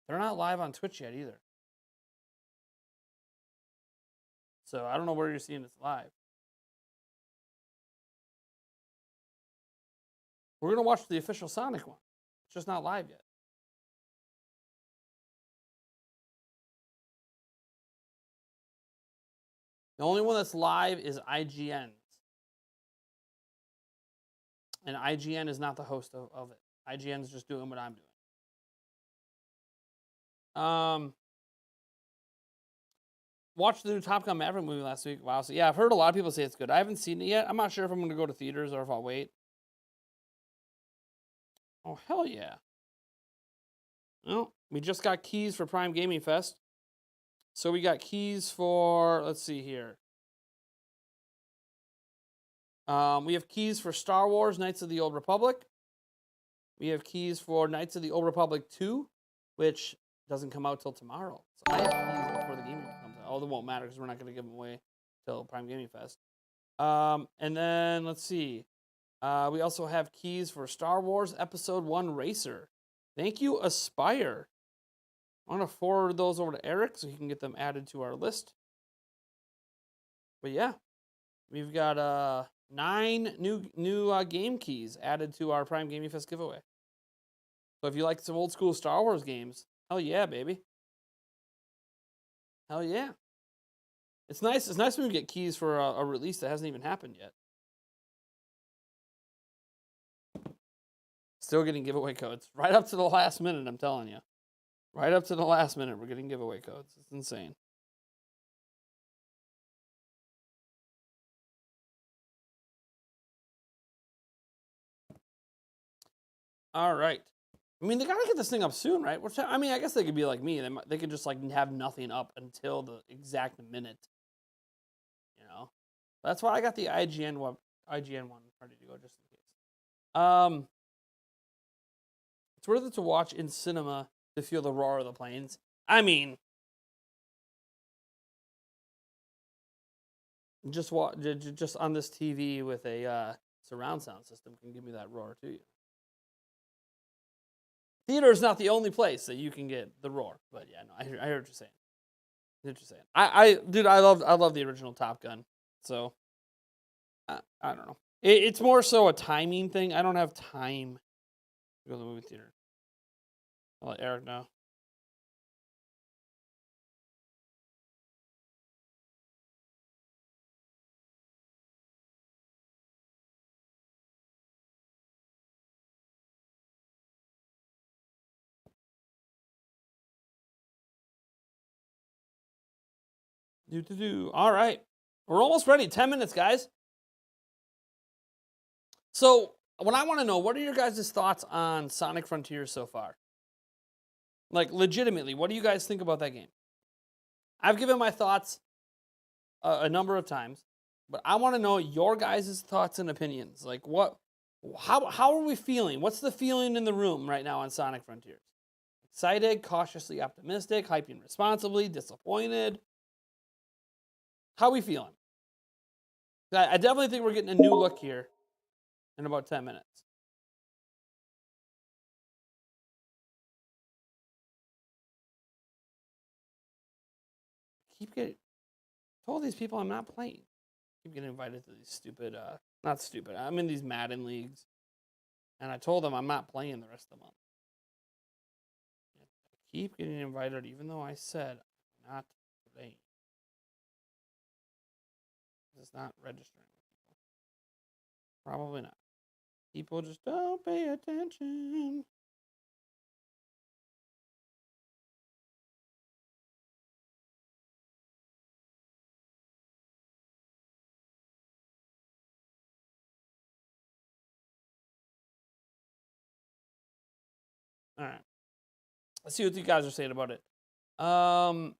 They're not live on Twitch yet either. So I don't know where you're seeing this live. We're going to watch the official Sonic one. It's just not live yet. The only one that's live is IGN's. And IGN is not the host of it. IGN's just doing what I'm doing. Watched the new Top Gun Maverick movie last week. Wow. So yeah, I've heard a lot of people say it's good. I haven't seen it yet. I'm not sure if I'm going to go to theaters or if I'll wait. Oh, hell yeah. Well, we just got keys for Prime Gaming Fest. So we got keys for, let's see here. We have keys for Star Wars Knights of the Old Republic. We have keys for Knights of the Old Republic 2, which doesn't come out till tomorrow. So I have keys before the game comes out. Oh, that won't matter because we're not going to give them away till Prime Gaming Fest. And then, let's see. We also have keys for Star Wars Episode 1 Racer. Thank you, Aspire. I'm going to forward those over to Eric so he can get them added to our list. But yeah, we've got 9 new game keys added to our Prime Gaming Fest giveaway. So if you like some old school Star Wars games, hell yeah, baby. Hell yeah. It's nice. It's nice when we get keys for a release that hasn't even happened yet. Still getting giveaway codes. Right up to the last minute, I'm telling you. Right up to the last minute, we're getting giveaway codes. It's insane. All right. I mean, they got to get this thing up soon, right? I mean, I guess they could be like me. They could just like have nothing up until the exact minute. You know? That's why I got the IGN one ready to go just in case. It's worth it to watch in cinema to feel the roar of the planes. I mean, just on this TV with a surround sound system can give me that roar too. Theater is not the only place that you can get the roar, but yeah, no, I heard what you're saying. Dude, I love the original Top Gun. So I don't know. It's more so a timing thing. I don't have time to go to the movie theater. I'll let Eric know. All right. We're almost ready. 10 minutes, guys. So, what I want to know, what are your guys' thoughts on Sonic Frontiers so far? Like, legitimately, what do you guys think about that game? I've given my thoughts a number of times, but I want to know your guys' thoughts and opinions. Like, how are we feeling? What's the feeling in the room right now on Sonic Frontiers? Excited, cautiously optimistic, hyping responsibly, disappointed? How are we feeling? I definitely think we're getting a new look here in about 10 minutes. Told these people I'm not playing. Keep getting invited to these stupid, not stupid, I'm in these Madden leagues. And I told them I'm not playing the rest of the month. I keep getting invited even though I said I'm not playing. It's not registering with people. Probably not. People just don't pay attention. All right. Let's see what you guys are saying about it. I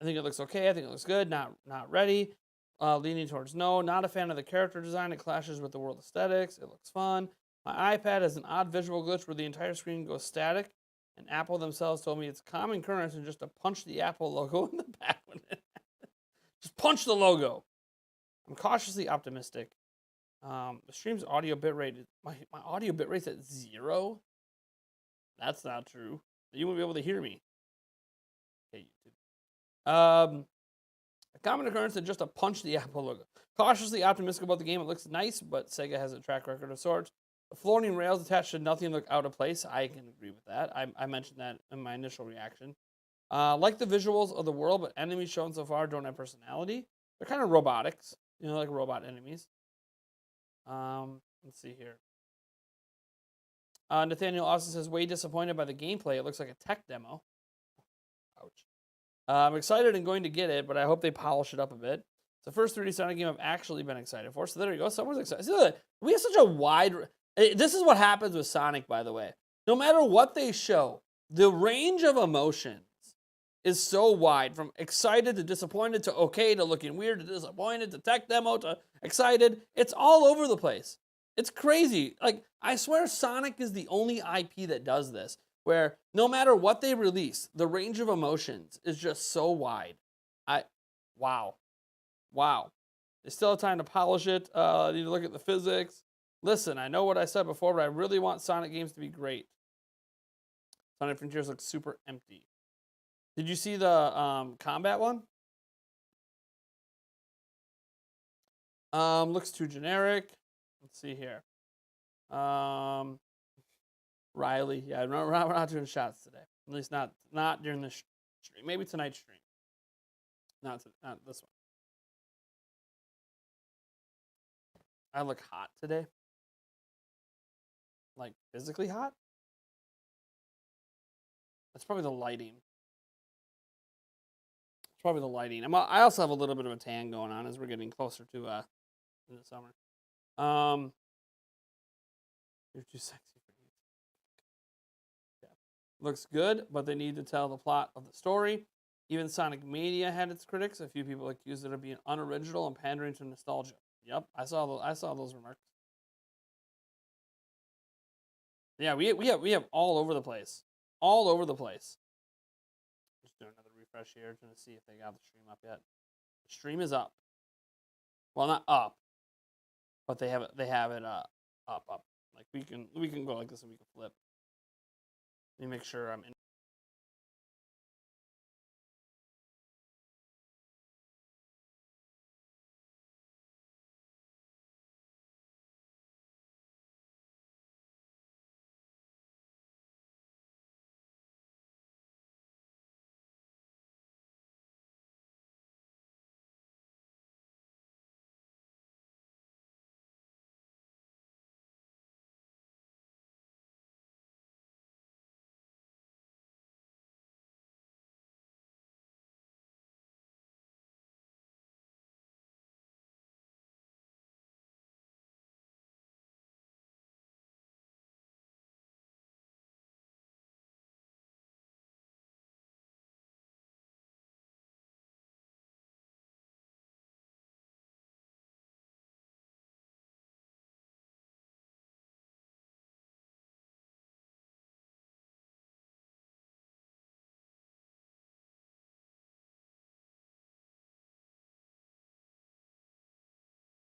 think it looks okay. I think it looks good. Not ready. Leaning towards no. Not a fan of the character design. It clashes with the world aesthetics. It looks fun. My iPad has an odd visual glitch where the entire screen goes static. And Apple themselves told me it's common occurrence and just to punch the Apple logo in the back when it happens. Just punch the logo. I'm cautiously optimistic. The stream's audio bitrate. My audio bitrate's at 0. That's not true. You won't be able to hear me. Okay, YouTube. A common occurrence and just to punch the Apple logo. Cautiously optimistic about the game. It looks nice, but Sega has a track record of sorts. The floating rails attached to nothing look out of place. I can agree with that. I mentioned that in my initial reaction. Like the visuals of the world, but enemies shown so far don't have personality. They're kind of robotics, like robot enemies. Let's see here. Nathaniel Austin says, way disappointed by the gameplay. It looks like a tech demo. Ouch. I'm excited and going to get it, but I hope they polish it up a bit. It's the first 3D Sonic game I've actually been excited for. So there you go. Someone's excited. See, we have such a wide... This is what happens with Sonic, by the way. No matter what they show, the range of emotions is so wide. From excited to disappointed to okay to looking weird to disappointed to tech demo to excited. It's all over the place. It's crazy. Like, I swear Sonic is the only IP that does this, where no matter what they release, the range of emotions is just so wide. Wow. They still have time to polish it. I need to look at the physics. Listen, I know what I said before, but I really want Sonic games to be great. Sonic Frontiers looks super empty. Did you see the combat one? Looks too generic. Let's see here. Riley, yeah, we're not doing shots today. At least not during this stream. Maybe tonight's stream. Not this one. I look hot today. Like physically hot. That's probably the lighting. It's probably the lighting. I also have a little bit of a tan going on as we're getting closer to the summer. You're too sexy for me. Yeah. Looks good, but they need to tell the plot of the story. Even Sonic Mania had its critics. A few people accused it of being unoriginal and pandering to nostalgia. Yep, I saw those remarks. Yeah, we have all over the place. All over the place. Just do another refresh here to see if they got the stream up yet. The stream is up. Well, not up, but they have it up. Like we can go like this and we can flip. Let me make sure I'm in.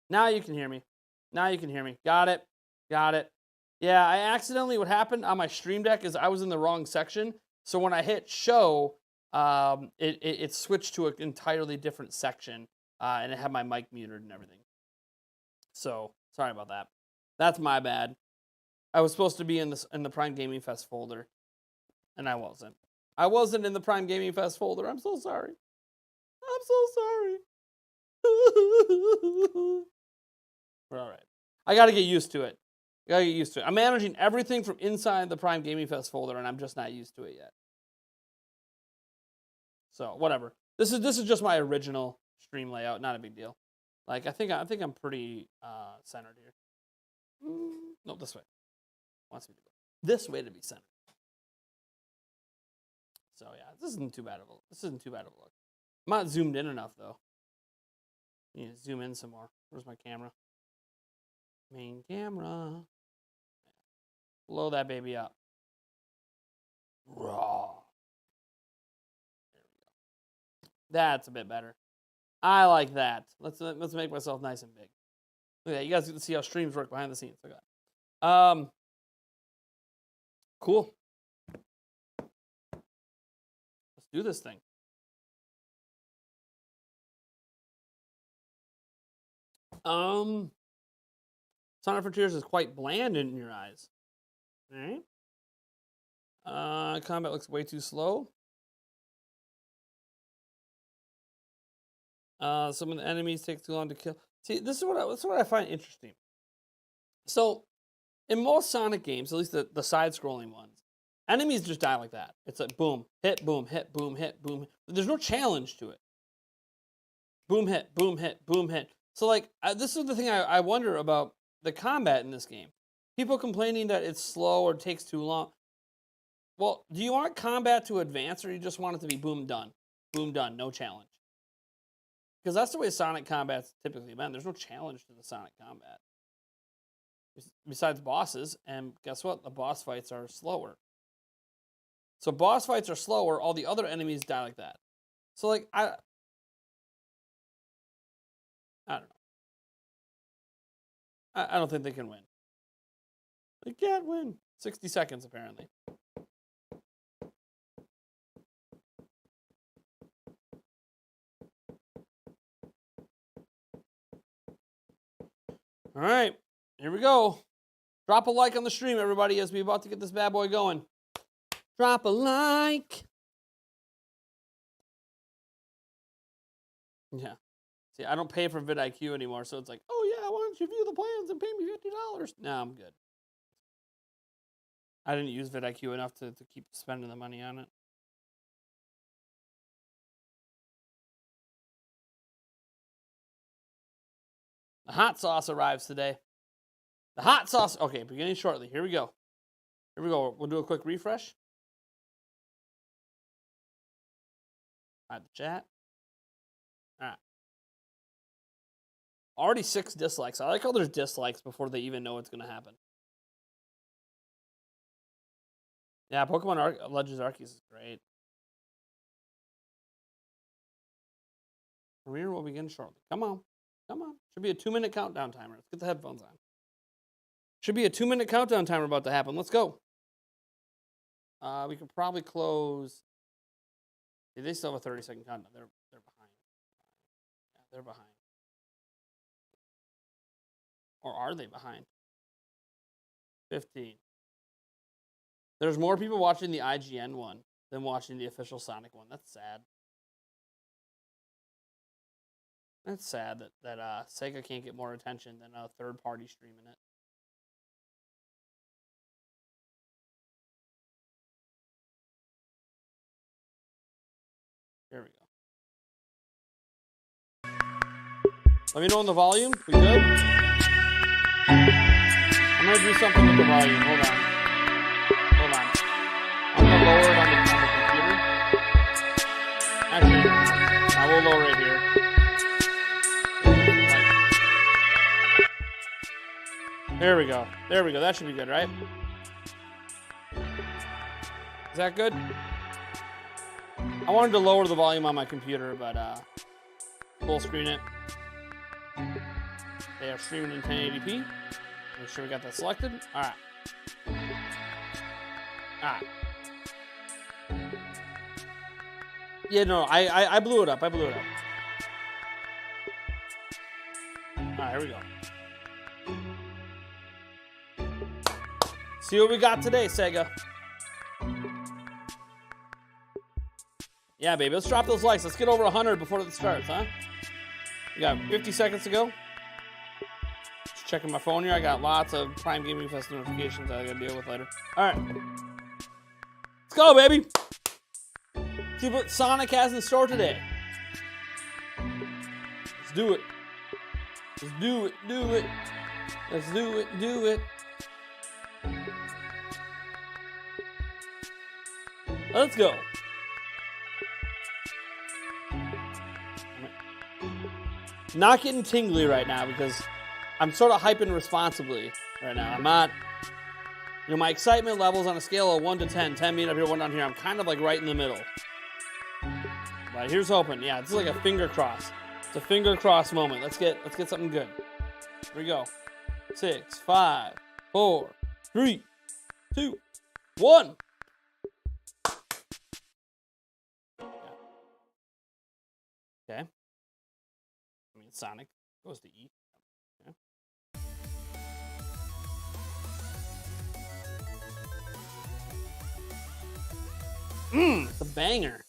Now you can hear me. Now you can hear me. Got it. Got it. Yeah, I accidentally, what happened on my Stream Deck is I was in the wrong section. So when I hit show, it switched to an entirely different section, and it had my mic muted and everything. So sorry about that. That's my bad. I was supposed to be in the Prime Gaming Fest folder, and I wasn't. I wasn't in the Prime Gaming Fest folder. I'm so sorry. I'm so sorry. We're all right. I got to get used to it. I'm managing everything from inside the Prime Gaming Fest folder, and I'm just not used to it yet. So whatever. This is just my original stream layout. Not a big deal. Like I think I'm pretty centered here. No, this way. Wants me to go this way to be centered. So yeah, this isn't too bad of a look. I'm not zoomed in enough though. I need to zoom in some more. Where's my camera? Main camera. Blow that baby up. Raw. There we go. That's a bit better. I like that. Let's make myself nice and big. Look at that. You guys get to see how streams work behind the scenes. Look at that. Cool. Let's do this thing. Sonic Frontiers is quite bland in your eyes. All right. Combat looks way too slow. Some of the enemies take too long to kill. See, this is what I find interesting. So, in most Sonic games, at least the side-scrolling ones, enemies just die like that. It's like boom, hit, boom, hit, boom, hit, boom. There's no challenge to it. Boom, hit, boom, hit, boom, hit. So, like, this is the thing I wonder about the combat in this game. People complaining that it's slow or takes too long. Well, do you want combat to advance, or you just want it to be boom, done? Boom, done, no challenge. Because that's the way Sonic combat's typically been. There's no challenge to the Sonic combat. Besides bosses, and guess what? The boss fights are slower. So boss fights are slower, all the other enemies die like that. So, like, I don't know. I don't think they can win. They can't win. 60 seconds, apparently. All right, here we go. Drop a like on the stream, everybody, as we're about to get this bad boy going. Drop a like. Yeah. See, I don't pay for vidIQ anymore, so it's like, oh yeah, why don't you view the plans and pay me $50? No, I'm good. I didn't use vidIQ enough to keep spending the money on it. The hot sauce arrives today. The hot sauce. Okay, beginning shortly. Here we go. Here we go. We'll do a quick refresh. All right, the chat. All right. Already 6 dislikes. I like how there's dislikes before they even know what's going to happen. Yeah, Pokemon Legends Arceus is great. Career will begin shortly. Come on. Come on. Should be a 2-minute countdown timer. Let's get the headphones on. Should be a 2-minute countdown timer about to happen. Let's go. We could probably close. See, they still have a 30-second countdown. They're behind. Yeah, they're behind. Or are they behind? 15. There's more people watching the IGN one than watching the official Sonic one. That's sad. That's sad that Sega can't get more attention than a third party streaming it. There we go. Let me know on the volume. We good? I'm gonna do something with the volume. Hold on. Hold on. I'm gonna lower it on the computer. Actually, I will lower it here. There we go. There we go. That should be good, right? Is that good? I wanted to lower the volume on my computer, but full screen it. They are streaming in 1080p. Make sure we got that selected. All right. All right. Yeah, no, I blew it up. I blew it up. All right, here we go. See what we got today, Sega. Yeah, baby, let's drop those likes. Let's get over 100 before it starts, huh? We got 50 seconds to go. Just checking my phone here. I got lots of Prime Gaming Fest notifications I gotta deal with later. All right. Let's go, baby. See what Sonic has in store today. Let's do it. Let's do it. Do it. Let's do it. Do it. Let's go. Not getting tingly right now because I'm sort of hyping responsibly right now. I'm not, my excitement levels on a scale of 1 to 10, 10 being up here, 1 down here, I'm kind of like right in the middle. But here's hoping. Yeah, this is like a finger cross. It's a finger cross moment. Let's get something good. Here we go. 6, 5, 4, 3, 2, 1. Okay. I mean, Sonic goes to E. Okay. It's a banger.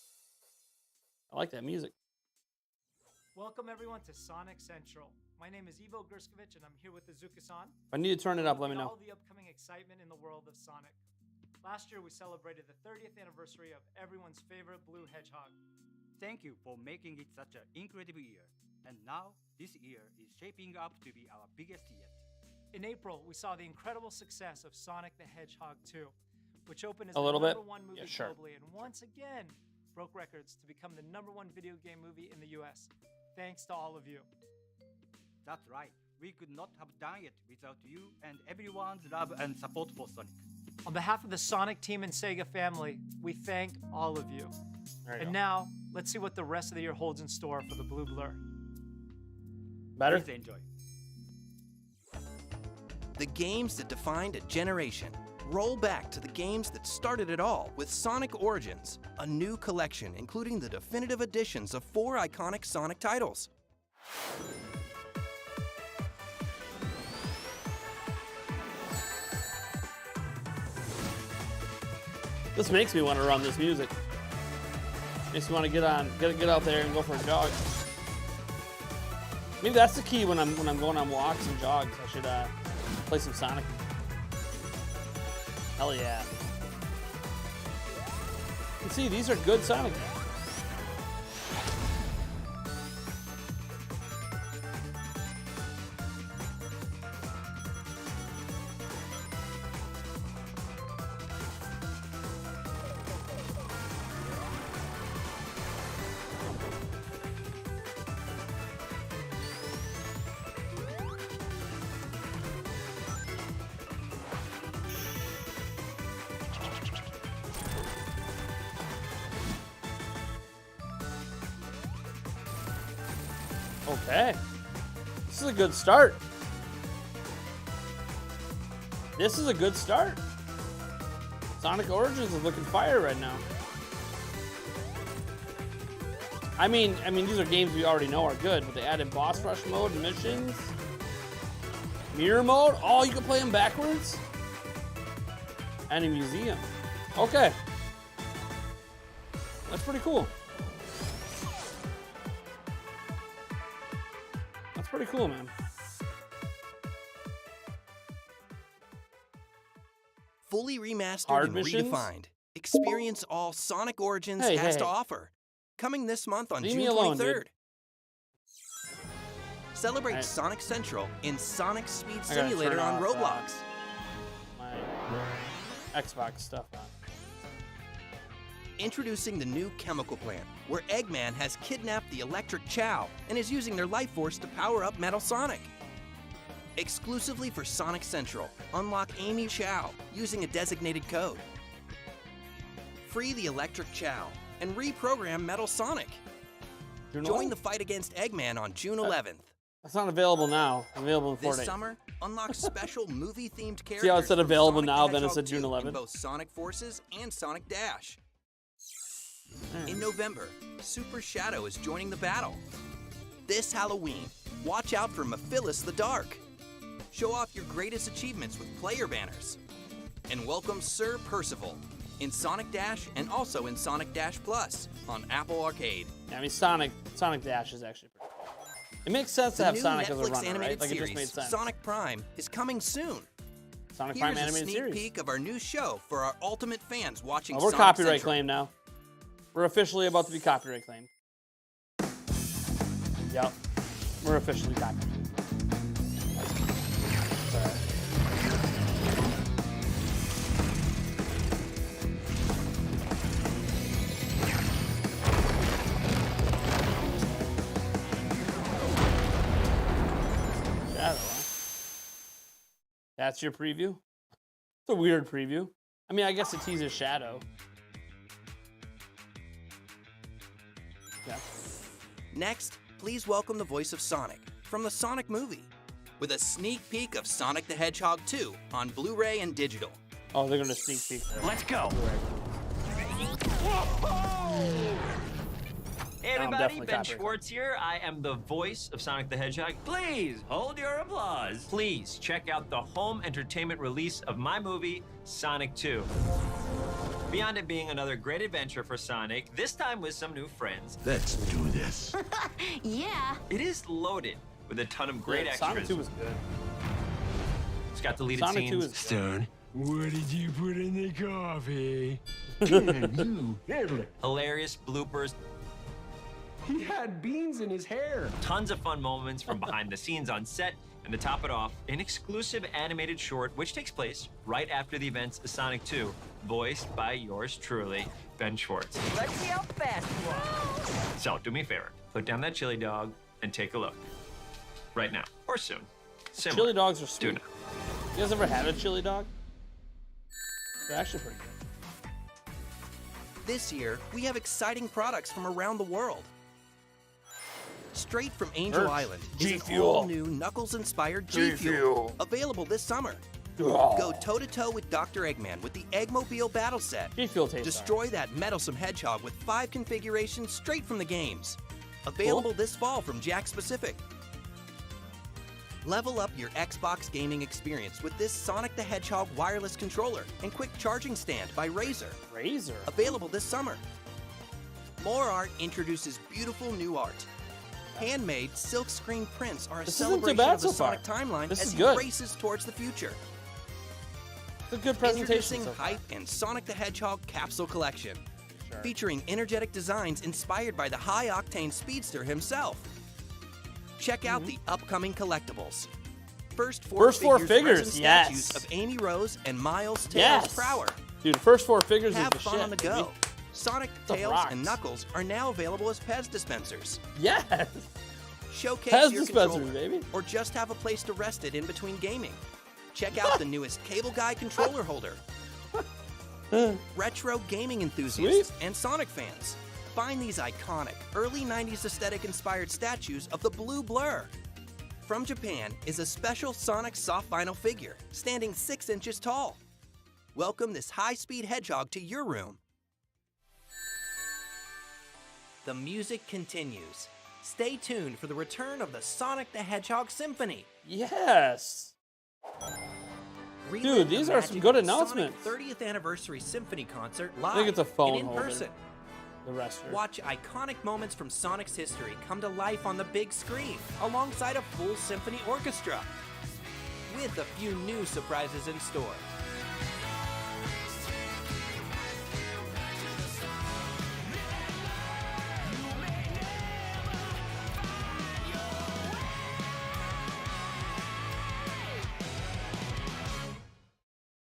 I like that music. Welcome everyone to Sonic Central. My name is Ivo Gerskovich and I'm here with Azuka-san. If I need to turn it up, let me know. All the upcoming excitement in the world of Sonic. Last year we celebrated the 30th anniversary of everyone's favorite blue hedgehog. Thank you for making it such an incredible year. And now, this year is shaping up to be our biggest yet. In April, we saw the incredible success of Sonic the Hedgehog 2, which opened as A the little bit? #1 movie Yeah, sure. globally and once again broke records to become the #1 video game movie in the US. Thanks to all of you. That's right. We could not have done it without you and everyone's love and support for Sonic. On behalf of the Sonic team and Sega family, we thank all of you. There you And go. now, let's see what the rest of the year holds in store for the Blue Blur. Better? Please enjoy. The games that defined a generation. Roll back to the games that started it all with Sonic Origins, a new collection including the definitive editions of 4 iconic Sonic titles. This makes me want to run this music. Makes me want to get out there and go for a jog. Maybe that's the key when I'm going on walks and jogs. I should play some Sonic. Hell yeah! You can see these are good Sonic games. Okay. This is a good start. This is a good start. Sonic Origins is looking fire right now. I mean, these are games we already know are good, but they added boss rush mode and missions. Mirror mode? Oh, you can play them backwards? And a museum. Okay. That's pretty cool. That's pretty cool, man. Fully remastered Hard and missions? redefined. Experience all Sonic Origins Hey, has hey. to offer. Coming this month on Leave June me alone, 23rd. dude. Celebrate Alright. Sonic Central in Sonic Speed I gotta Simulator turn on off, Roblox. My Xbox stuff on. Introducing the new chemical plant, where Eggman has kidnapped the Electric Chow and is using their life force to power up Metal Sonic. Exclusively for Sonic Central, unlock Amy Chow using a designated code. Free the Electric Chow and reprogram Metal Sonic. June Join 11th? the fight against Eggman on June 11th. It's not available now. It's available in 4 This days. summer, unlock special movie-themed characters. See how it said from available Sonic now, the then it Hedgehog said June 2 11th? in both Sonic Forces and Sonic Dash. In November, Super Shadow is joining the battle. This Halloween, watch out for Mephilus the Dark. Show off your greatest achievements with player banners. And welcome Sir Percival in Sonic Dash and also in Sonic Dash Plus on Apple Arcade. Yeah, I mean, Sonic Dash is actually pretty cool. It makes sense to The have new Sonic as a Netflix runner, animated right? Like, it just series, made sense. Sonic Prime, is coming soon. Sonic Here's Prime a animated sneak series. peek of our new show for our ultimate fans watching Oh, we're Sonic copyright Central. claimed now. We're officially about to be copyright claimed. Yep. We're officially copyright. Sorry. Shadow, huh? That's your preview? It's a weird preview. I mean, I guess it teases Shadow. Yeah. Next, please welcome the voice of Sonic from the Sonic movie with a sneak peek of Sonic the Hedgehog 2 on Blu-ray and digital. Oh, they're gonna sneak peek. Let's go. Hey I'm everybody, definitely Ben copyright. Schwartz here. I am the voice of Sonic the Hedgehog. Please hold your applause. Please check out the home entertainment release of my movie, Sonic 2. Beyond it being another great adventure for Sonic, this time with some new friends, Let's do this. Yeah. it is loaded with a ton of great Yeah, extras. Sonic 2 was good. It's got deleted Sonic 2 scenes. is good. Stone, what did you put in the coffee? Hilarious bloopers, He had beans in his hair. tons of fun moments from behind the scenes on set, and to top it off, an exclusive animated short which takes place right after the events of Sonic 2, voiced by yours truly, Ben Schwartz. Let's see how fast you are. So do me a favor, put down that chili dog and take a look. Right now, or soon. Similar Chili dogs are to sweet. now. You guys ever had a chili dog? They're actually pretty good. This year, we have exciting products from around the world. Straight from Angel Merch. Island is G an Fuel. all-new Knuckles-inspired G G Fuel, Fuel. available this summer. Oh. Go toe-to-toe with Dr. Eggman with the Eggmobile Battle Set. G Fuel tastes Destroy that meddlesome hedgehog with 5 configurations straight from the games. Available this fall from Jakks Pacific. Level up your Xbox gaming experience with this Sonic the Hedgehog wireless controller and quick charging stand by Razer. Razor. Available this summer. More Art introduces beautiful new art. Handmade silkscreen prints are a This isn't too celebration bad of the so far. Sonic timeline This as is he good. races towards the future. It's a good presentation Introducing so far. Hype and Sonic the Hedgehog Capsule Collection, Sure. featuring energetic designs inspired by the high-octane speedster himself. Check out the upcoming collectibles. First four figures, resin yes. statues of Amy Rose and Miles Tails Yes. Prower. Dude, first 4 figures Have is the fun shit. on the go. Sonic, the Tails, rocks. and Knuckles are now available as Pez dispensers. Yes. Showcase Pez your dispensers, controller, baby. or just have a place to rest it in between gaming. Check out the newest Cable Guy controller holder. Retro gaming enthusiasts and Sonic fans, find these iconic, early 90s aesthetic-inspired statues of the Blue Blur. From Japan is a special Sonic soft vinyl figure, standing 6 inches tall. Welcome this high-speed hedgehog to your room. The music continues. Stay tuned for the return of the Sonic the Hedgehog Symphony. Yes. Relive Dude, the these are some magic good of the announcements. Sonic 30th Anniversary Symphony Concert live I think it's a phone and in holder. person. The rest are. Watch iconic moments from Sonic's history come to life on the big screen alongside a full symphony orchestra with a few new surprises in store.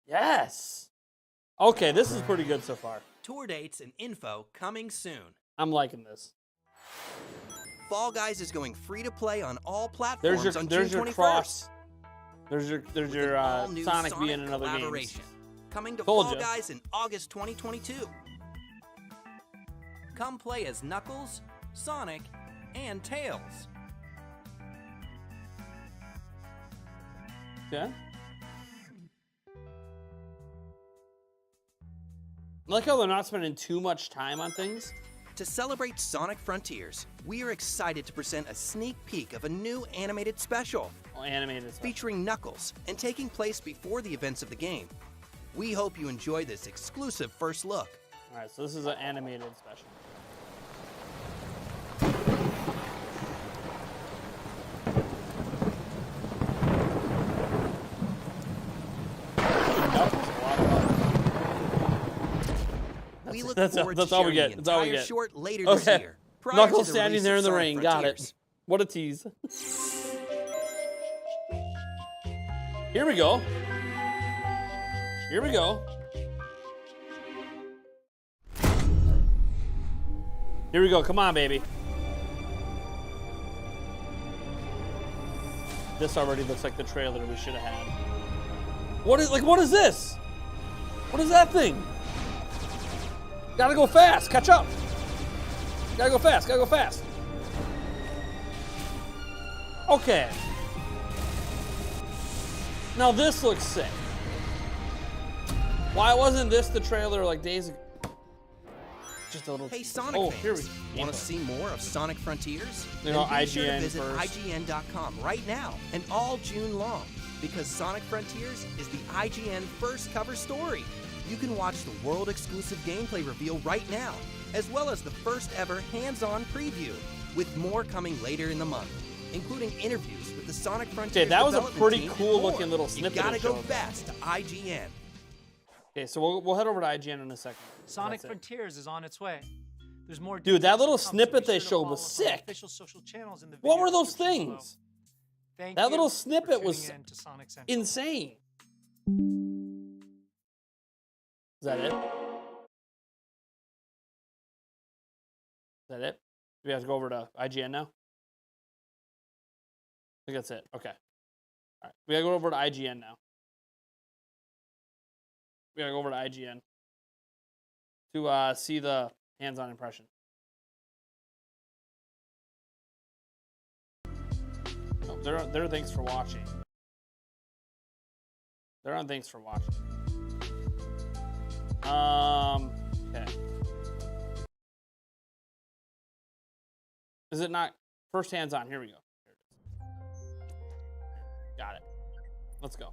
Yes. Okay, this is pretty good so far. Tour dates and info coming soon. I'm liking this. Fall Guys is going free to play on all platforms There's on your June 21st. cross. There's your with an all-new Sonic being in another game. collaboration. Coming to Told Fall ya. Guys in August 2022. Come play as Knuckles, Sonic, and Tails. Yeah. I like how they're not spending too much time on things. To celebrate Sonic Frontiers, we are excited to present a sneak peek of a new animated special. Oh, animated special. Featuring Knuckles and taking place before the events of the game. We hope you enjoy this exclusive first look. Alright, so this is an animated special. We look That's forward all to sharing we get. the That's all we entire get. short later this Okay. year. prior Knuckles to the standing release there of in the Sonic ring. Got it. Frontiers. What a tease. Here we go. Here we go. Here we go. Come on, baby. This already looks like the trailer we should have had. What is this? What is that thing? Gotta go fast. Catch up. Gotta go fast. Gotta go fast. Okay. Now this looks sick. Why wasn't this the trailer like days ago? Just a little. Hey, Sonic oh, fans, here we want to see more of Sonic Frontiers? You know, Then be sure to IGN visit first. IGN.com right now and all June long, because Sonic Frontiers is the IGN first cover story. You can watch the world-exclusive gameplay reveal right now, as well as the first ever hands-on preview, with more coming later in the month, including interviews with the Sonic Frontiers Okay, that was a development pretty team cool and more. looking little snippet You gotta it go showed. fast to IGN. Okay, so we'll head over to IGN in a second. Sonic That's it. Frontiers is on its way. There's more. Dude, that details little to come, so snippet be they sure to showed follow was us on our sick. official social channels in the What video were those description below. things? Thank That you little for snippet tuning was in to Sonic Central. insane. Is that it? Is that it? Do we have to go over to IGN now? I think that's it. Okay. All right. We gotta go over to IGN now. We gotta go over to IGN to see the hands-on impression. Oh, they're on thanks for watching. They're on thanks for watching. Okay. Is it not first hands-on? Here we go. Here it is. Got it. Let's go.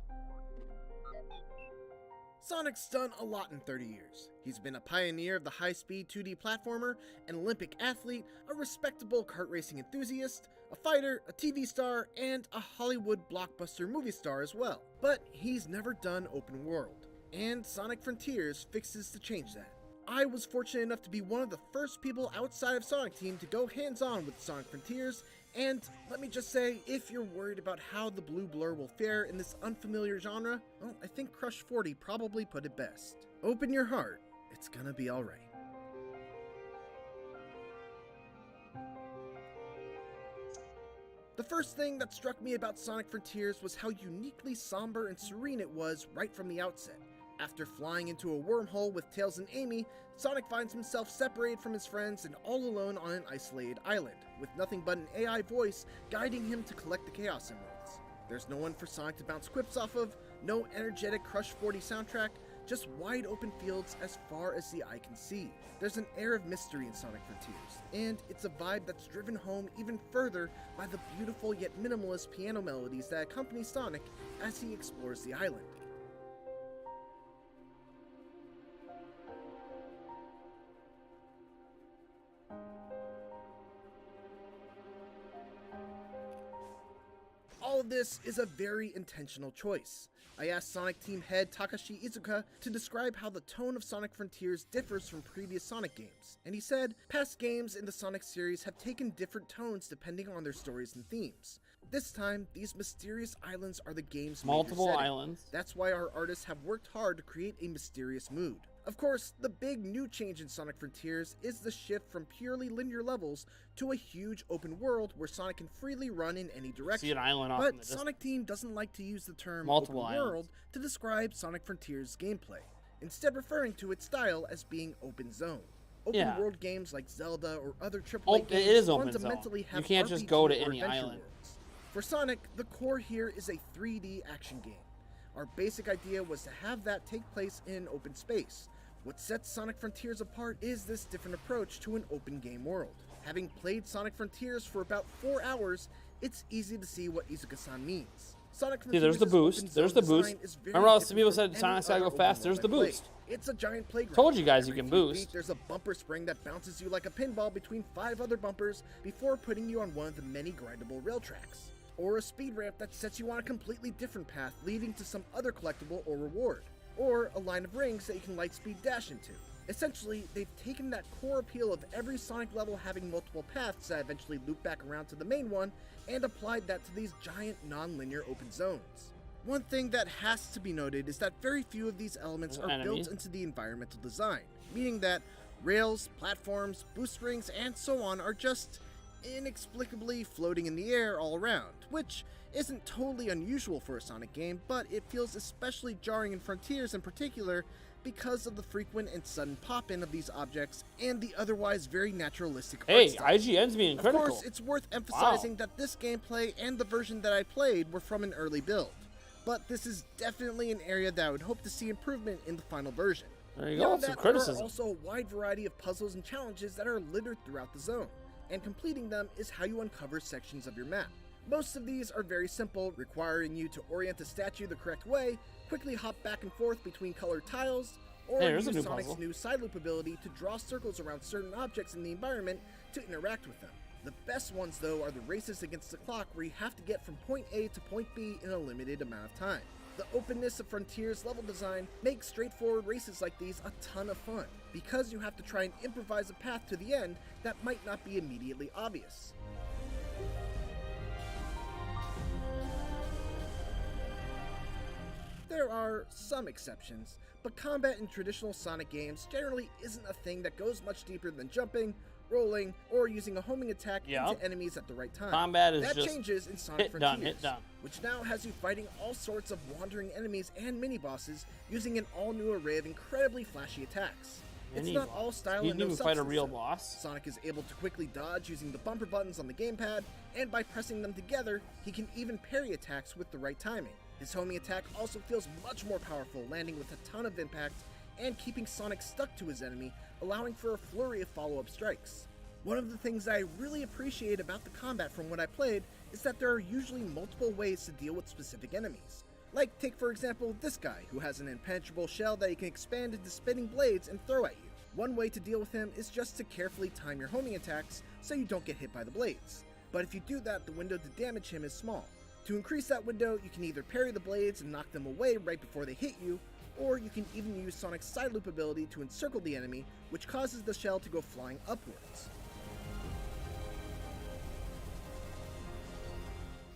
Sonic's done a lot in 30 years. He's been a pioneer of the high-speed 2D platformer, an Olympic athlete, a respectable kart racing enthusiast, a fighter, a TV star, and a Hollywood blockbuster movie star as well. But he's never done open world, and Sonic Frontiers fixes to change that. I was fortunate enough to be one of the first people outside of Sonic Team to go hands-on with Sonic Frontiers, and let me just say, if you're worried about how the blue blur will fare in this unfamiliar genre, well, I think Crush 40 probably put it best. Open your heart, it's gonna be alright. The first thing that struck me about Sonic Frontiers was how uniquely somber and serene it was right from the outset. After flying into a wormhole with Tails and Amy, Sonic finds himself separated from his friends and all alone on an isolated island, with nothing but an AI voice guiding him to collect the Chaos Emeralds. There's no one for Sonic to bounce quips off of, no energetic Crush 40 soundtrack, just wide open fields as far as the eye can see. There's an air of mystery in Sonic Frontiers, and it's a vibe that's driven home even further by the beautiful yet minimalist piano melodies that accompany Sonic as he explores the island. All of this is a very intentional choice. I asked Sonic Team head Takashi Izuka to describe how the tone of Sonic Frontiers differs from previous Sonic games, and he said, past games in the Sonic series have taken different tones depending on their stories and themes. This time, these mysterious islands are the game's Multiple major setting. islands. That's why our artists have worked hard to create a mysterious mood. Of course, the big new change in Sonic Frontiers is the shift from purely linear levels to a huge open world where Sonic can freely run in any direction. See an island off in the But distance. Sonic Team doesn't like to use the term Multiple open islands. world to describe Sonic Frontiers' gameplay, instead referring to its style as being open zone. Open Yeah. world games like Zelda or other AAA Oh, it games is open zone. fundamentally have You can't just RPG go to or any adventure island. worlds. For Sonic, the core here is a 3D action game. Our basic idea was to have that take place in open space. What sets Sonic Frontiers apart is this different approach to an open game world. Having played Sonic Frontiers for about 4 hours, it's easy to see what Izuka-san means. Sonic See, there's the boost. There's the boost. Remember how some people said Sonic's gotta go fast? There's the boost. It's a giant playground. Told you guys you can Every few boost. feet, there's a bumper spring that bounces you like a pinball between 5 other bumpers before putting you on one of the many grindable rail tracks. Or a speed ramp that sets you on a completely different path leading to some other collectible or reward. Or a line of rings that you can lightspeed dash into. Essentially, they've taken that core appeal of every Sonic level having multiple paths that eventually loop back around to the main one and applied that to these giant non-linear open zones. One thing that has to be noted is that very few of these elements are built into the environmental design, meaning that rails, platforms, boost rings, and so on are just inexplicably floating in the air all around, which isn't totally unusual for a Sonic game, but it feels especially jarring in Frontiers in particular because of the frequent and sudden pop-in of these objects and the otherwise very naturalistic art style. IGN's being critical. Of course, it's worth emphasizing that this gameplay and the version that I played were from an early build, but this is definitely an area that I would hope to see improvement in the final version. There you go, Beyond some that, criticism. there are also a wide variety of puzzles and challenges that are littered throughout the zone, and completing them is how you uncover sections of your map. Most of these are very simple, requiring you to orient a statue the correct way, quickly hop back and forth between colored tiles, or use Sonic's new side loop ability to draw circles around certain objects in the environment to interact with them. The best ones, though, are the races against the clock where you have to get from point A to point B in a limited amount of time. The openness of Frontiers level design makes straightforward races like these a ton of fun, because you have to try and improvise a path to the end that might not be immediately obvious. There are some exceptions, but combat in traditional Sonic games generally isn't a thing that goes much deeper than jumping, rolling, or using a homing attack into enemies at the right time. Combat is that just changes in Sonic hit Frontiers, done. which now has you fighting all sorts of wandering enemies and mini-bosses using an all-new array of incredibly flashy attacks. It's not all style and no substance. Fight a real boss. Sonic is able to quickly dodge using the bumper buttons on the gamepad, and by pressing them together, he can even parry attacks with the right timing. His homing attack also feels much more powerful, landing with a ton of impact and keeping Sonic stuck to his enemy, allowing for a flurry of follow-up strikes. One of the things I really appreciate about the combat from what I played is that there are usually multiple ways to deal with specific enemies. Like, take for example this guy, who has an impenetrable shell that he can expand into spinning blades and throw at you. One way to deal with him is just to carefully time your homing attacks so you don't get hit by the blades. But if you do that, the window to damage him is small. To increase that window, you can either parry the blades and knock them away right before they hit you, or you can even use Sonic's side loop ability to encircle the enemy, which causes the shell to go flying upwards.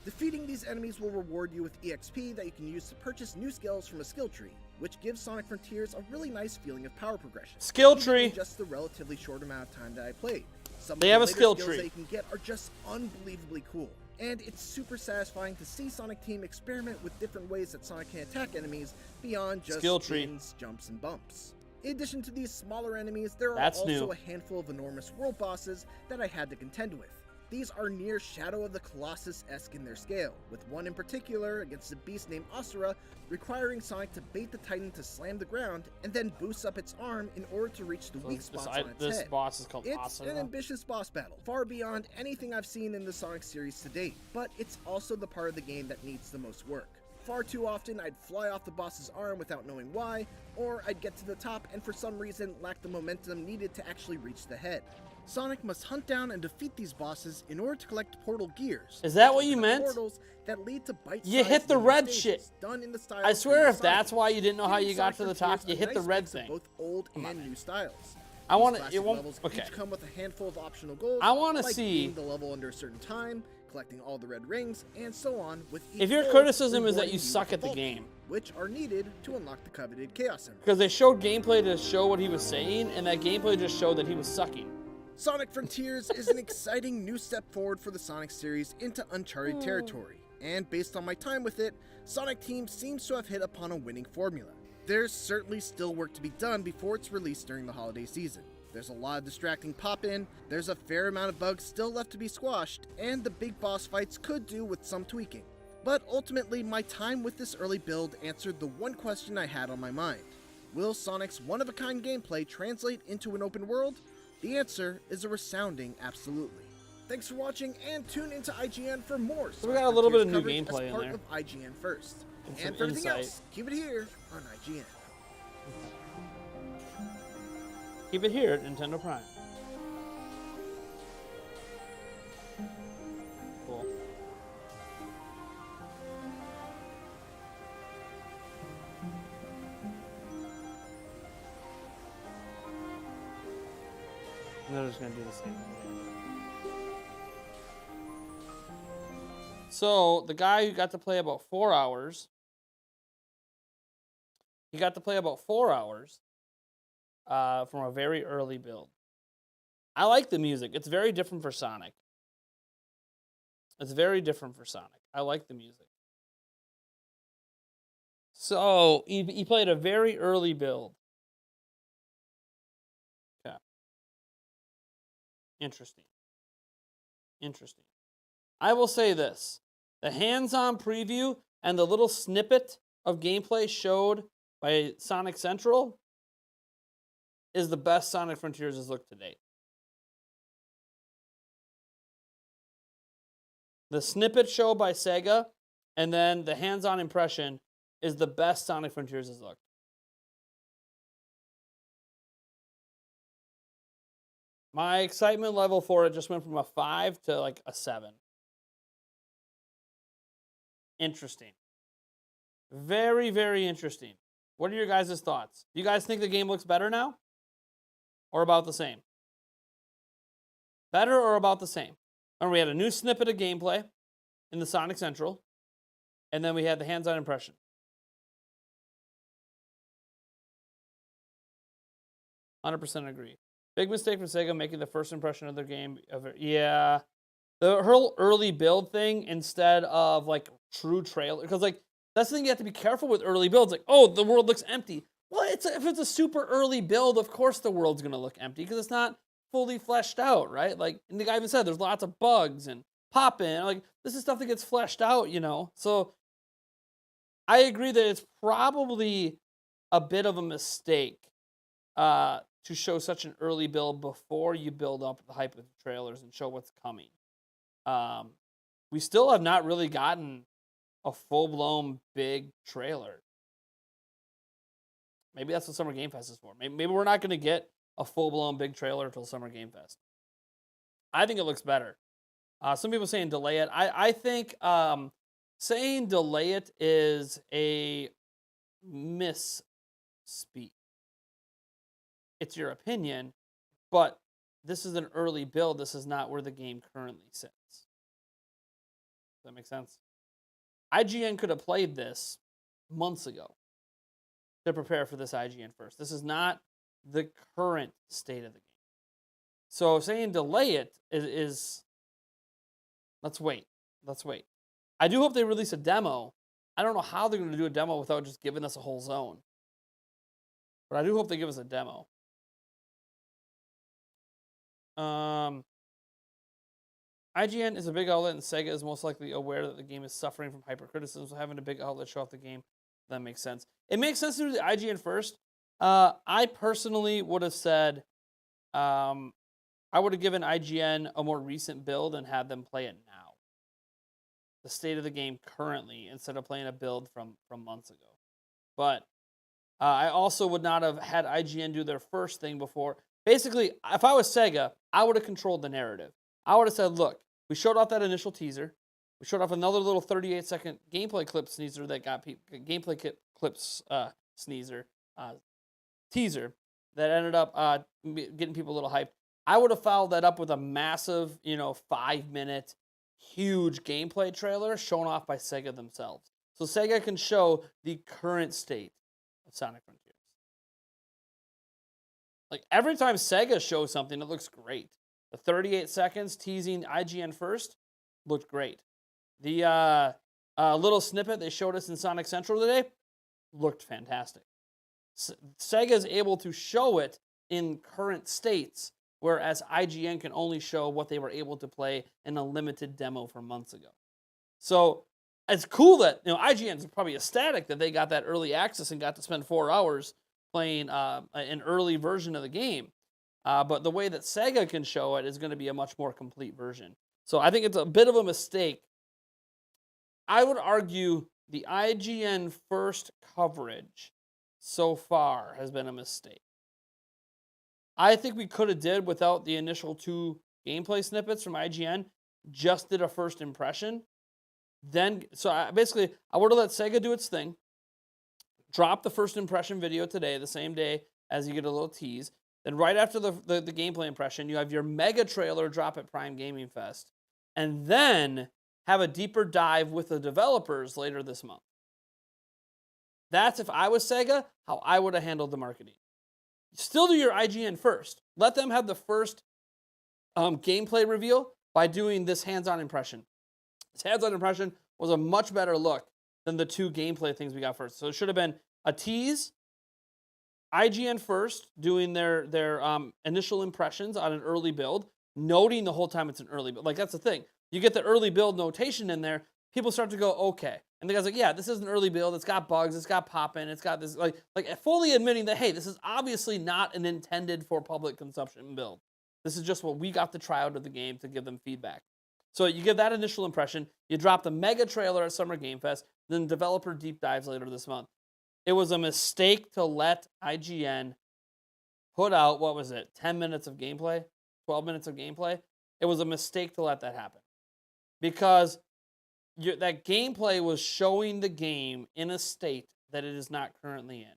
Defeating these enemies will reward you with EXP that you can use to purchase new skills from a skill tree, which gives Sonic Frontiers a really nice feeling of power progression. Skill tree! In just the relatively short amount of time that I played. Some They of have the a skill skills tree that you can get are just unbelievably cool. And it's super satisfying to see Sonic Team experiment with different ways that Sonic can attack enemies beyond just spins, jumps, and bumps. In addition to these smaller enemies, there are also a handful of enormous world bosses that I had to contend with. These are near Shadow of the Colossus-esque in their scale, with one in particular against a beast named Asura requiring Sonic to bait the Titan to slam the ground and then boost up its arm in order to reach the weak spots on its head. This boss is called It's Asura. an ambitious boss battle, far beyond anything I've seen in the Sonic series to date, but it's also the part of the game that needs the most work. Far too often, I'd fly off the boss's arm without knowing why, or I'd get to the top and for some reason lack the momentum needed to actually reach the head. Sonic must hunt down and defeat these bosses in order to collect portal gears. Is that what you meant? Portals that lead to you hit the red stages, shit. Done in the style I swear if Sonic that's why you didn't know how you got to the top, Frontiers you hit a the nice red mix of thing. both old and new styles. I want These to. It classic won't. levels Okay. each come with a handful of optional goals. I want to like see beating the level under a certain time, collecting all the red rings, and so on. With each if your goal criticism is that rewarding you suck at the vault game, key, which are needed to unlock the coveted Chaos Emerald. because they showed gameplay to show what he was saying, and that gameplay just showed that he was sucking. Sonic Frontiers is an exciting new step forward for the Sonic series into uncharted territory, and based on my time with it, Sonic Team seems to have hit upon a winning formula. There's certainly still work to be done before it's released during the holiday season. There's a lot of distracting pop-in, there's a fair amount of bugs still left to be squashed, and the big boss fights could do with some tweaking. But ultimately, my time with this early build answered the one question I had on my mind. Will Sonic's one-of-a-kind gameplay translate into an open world? The answer is a resounding absolutely. Thanks for watching, and tune into IGN for more. So we got a little bit of new coverage gameplay as in part there. of IGN First. And And some for everything insight. else, keep it here on IGN. Keep it here at Nintendo Prime. Cool. And they're just going to do the same thing. So, the guy who got to play about 4 hours, from a very early build. I like the music. It's very different for Sonic. I like the music. So, he played a very early build. Okay. Interesting. I will say this. The hands-on preview and the little snippet of gameplay showed by Sonic Central is the best Sonic Frontiers has looked to date. The snippet show by Sega and then the hands-on impression is the best Sonic Frontiers has looked. My excitement level for it just went from a 5 to like a 7. Interesting. Very, very interesting. What are your guys' thoughts? Do you guys think the game looks better now? Or about the same? Better or about the same? Remember, we had a new snippet of gameplay in the Sonic Central, and then we had the hands-on impression. %, agree. Big mistake for Sega making the first impression of their game. Yeah. The whole early build thing instead of like true trailer. Because like that's the thing you have to be careful with early builds. Like, oh, the world looks empty. Well, if it's a super early build, of course the world's going to look empty because it's not fully fleshed out, right? Like, and the guy even said there's lots of bugs and pop-in. Like, this is stuff that gets fleshed out, you know? So I agree that it's probably a bit of a mistake to show such an early build before you build up the hype of the trailers and show what's coming. We still have not really gotten a full-blown big trailer. Maybe that's what Summer Game Fest is for. Maybe we're not going to get a full-blown big trailer until Summer Game Fest. I think it looks better. Some people saying delay it. I think saying delay it is a misspeak. It's your opinion, but this is an early build. This is not where the game currently sits. Does that make sense? IGN could have played this months ago to prepare for this IGN First. This is not the current state of the game. So saying delay it is let's wait. I do hope they release a demo. I don't know how they're going to do a demo without just giving us a whole zone. But I do hope they give us a demo. IGN is a big outlet, and Sega is most likely aware that the game is suffering from hypercriticism, so having a big outlet show off the game, that makes sense. It makes sense to do the IGN first. I personally would have said, I would have given IGN a more recent build and had them play it now. The state of the game currently, instead of playing a build from months ago. But I also would not have had IGN do their first thing before. Basically, if I was Sega, I would have controlled the narrative. I would have said, look, we showed off that initial teaser. We showed off another little 38-second gameplay clip sneezer that got people, teaser that ended up getting people a little hyped. I would have followed that up with a massive, 5-minute, huge gameplay trailer shown off by Sega themselves. So Sega can show the current state of Sonic Frontiers. Like, every time Sega shows something, it looks great. The 38 seconds teasing IGN First looked great. The little snippet they showed us in Sonic Central today looked fantastic. Sega is able to show it in current states, whereas IGN can only show what they were able to play in a limited demo from months ago. So it's cool that, IGN is probably ecstatic that they got that early access and got to spend 4 hours playing an early version of the game. But the way that Sega can show it is going to be a much more complete version. So I think it's a bit of a mistake. I would argue the IGN first coverage so far has been a mistake. I think we could have did without the initial 2 gameplay snippets from IGN, just did a first impression. Then, I would have let Sega do its thing, drop the first impression video today, the same day as you get a little tease. Then right after the gameplay impression, you have your mega trailer drop at Prime Gaming Fest. And then have a deeper dive with the developers later this month. That's, if I was Sega, how I would have handled the marketing. Still do your IGN first. Let them have the first gameplay reveal by doing this hands-on impression. This hands-on impression was a much better look than the 2 gameplay things we got first. So it should have been a tease, IGN first, doing their initial impressions on an early build, noting the whole time it's an early build. Like, that's the thing. You get the early build notation in there, people start to go, okay. And the guy's like, yeah, this is an early build. It's got bugs. It's got pop-in. It's got this, like fully admitting that, hey, this is obviously not an intended for public consumption build. This is just what we got to try out of the game to give them feedback. So you give that initial impression. You drop the mega trailer at Summer Game Fest. Then developer deep dives later this month. It was a mistake to let IGN put out, 10 minutes of gameplay? 12 minutes of gameplay? It was a mistake to let that happen. Because that gameplay was showing the game in a state that it is not currently in.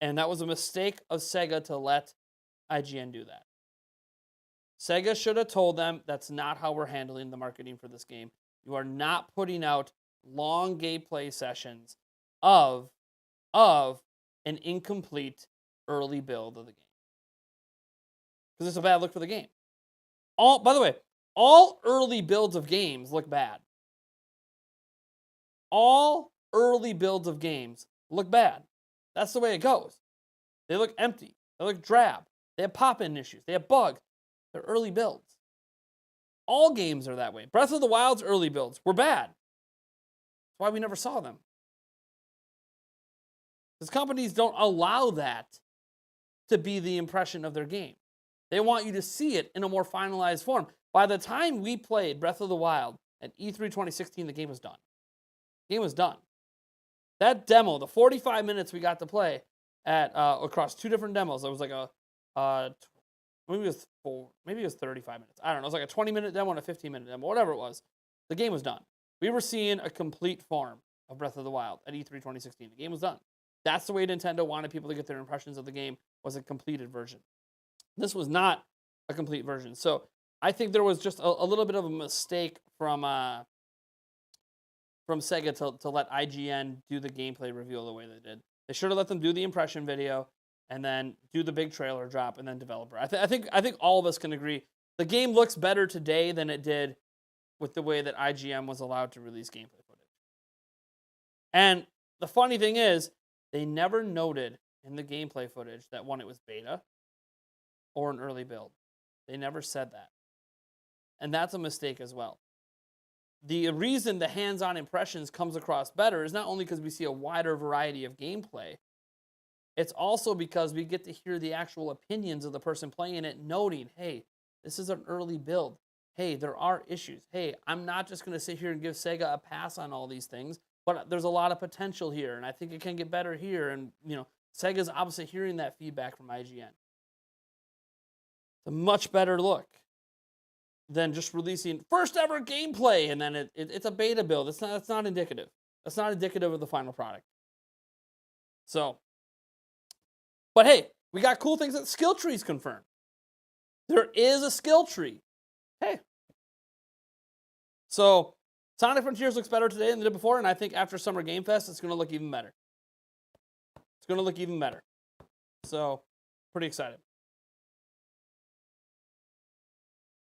And that was a mistake of Sega to let IGN do that. Sega should have told them that's not how we're handling the marketing for this game. You are not putting out long gameplay sessions of an incomplete early build of the game. Because it's a bad look for the game. By the way, all early builds of games look bad. All early builds of games look bad. That's the way it goes. They look empty. They look drab. They have pop-in issues. They have bugs. They're early builds. All games are that way. Breath of the Wild's early builds were bad. That's why we never saw them. Because companies don't allow that to be the impression of their game. They want you to see it in a more finalized form. By the time we played Breath of the Wild at E3 2016, the game was done. The game was done. That demo, the 45 minutes we got to play at across 2 different demos, it was like maybe it was 35 minutes. I don't know. It was like a 20-minute demo and a 15-minute demo, whatever it was. The game was done. We were seeing a complete form of Breath of the Wild at E3 2016. The game was done. That's the way Nintendo wanted people to get their impressions of the game, was a completed version. This was not a complete version. So I think there was just a little bit of a mistake from Sega to let IGN do the gameplay reveal the way they did. They should have let them do the impression video and then do the big trailer drop and then developer. I think all of us can agree the game looks better today than it did with the way that IGN was allowed to release gameplay footage. And the funny thing is, they never noted in the gameplay footage that it was beta or an early build. They never said that. And that's a mistake as well. The reason the hands-on impressions comes across better is not only because we see a wider variety of gameplay, it's also because we get to hear the actual opinions of the person playing it, noting, hey, this is an early build. Hey, there are issues. Hey, I'm not just going to sit here and give Sega a pass on all these things, but there's a lot of potential here, and I think it can get better here. And, Sega's obviously hearing that feedback from IGN. It's a much better look than just releasing first ever gameplay, and then it's a beta build. That's not indicative. That's not indicative of the final product. So, but hey, we got cool things that skill trees confirmed. There is a skill tree. Hey. So, Sonic Frontiers looks better today than it did before, and I think after Summer Game Fest, it's going to look even better. It's going to look even better. So, pretty excited.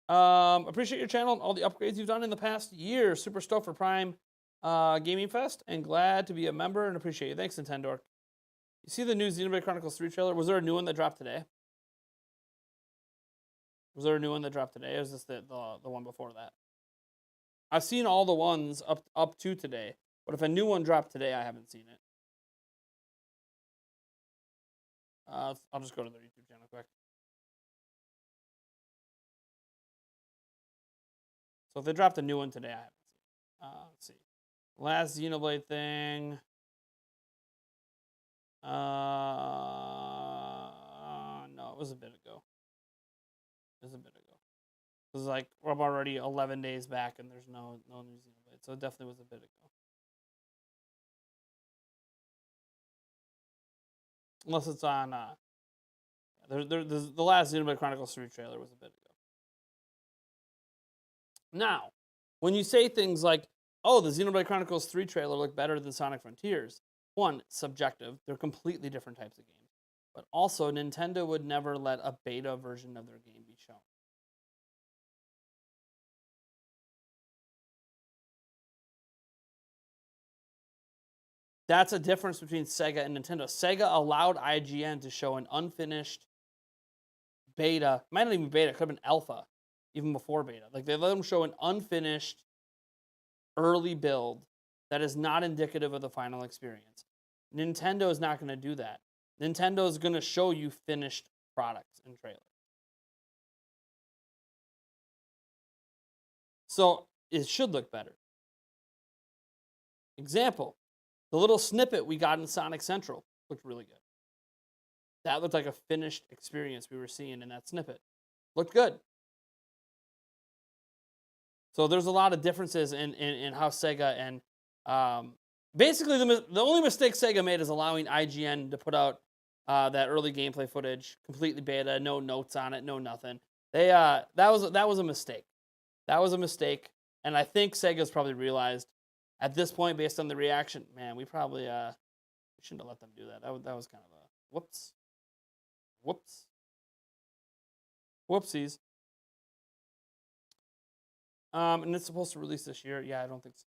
Appreciate your channel and all the upgrades you've done in the past year. Super stoked for Prime Gaming Fest, and glad to be a member and appreciate you. Thanks, Nintendo. You see the new Xenoblade Chronicles 3 trailer? Was there a new one that dropped today? Was there a new one that dropped today? Or is this the one before that? I've seen all the ones up to today, but if a new one dropped today, I haven't seen it. I'll just go to their YouTube channel quick. So if they dropped a new one today, I haven't seen it. Let's see. Last Xenoblade thing. No, it was a bit ago. It was like we're already 11 days back, and there's no new Xenoblade, so it definitely was a bit ago. Unless it's on. The last Xenoblade Chronicles 3 trailer was a bit ago. Now, when you say things like, "Oh, the Xenoblade Chronicles 3 trailer looked better than Sonic Frontiers," one, subjective. They're completely different types of games. But also, Nintendo would never let a beta version of their game be shown. That's a difference between Sega and Nintendo. Sega allowed IGN to show an unfinished beta. Might not even be beta. It could have been alpha, even before beta. Like, they let them show an unfinished early build that is not indicative of the final experience. Nintendo is not going to do that. Nintendo is going to show you finished products and trailers. So it should look better. Example, the little snippet we got in Sonic Central looked really good. That looked like a finished experience we were seeing in that snippet. Looked good. So there's a lot of differences in how Sega and basically the only mistake Sega made is allowing IGN to put out that early gameplay footage, completely beta, no notes on it, no nothing. That was a mistake. That was a mistake, and I think Sega's probably realized at this point, based on the reaction, man, we probably we shouldn't have let them do that. That was kind of a whoopsies. And it's supposed to release this year. Yeah, I don't think so.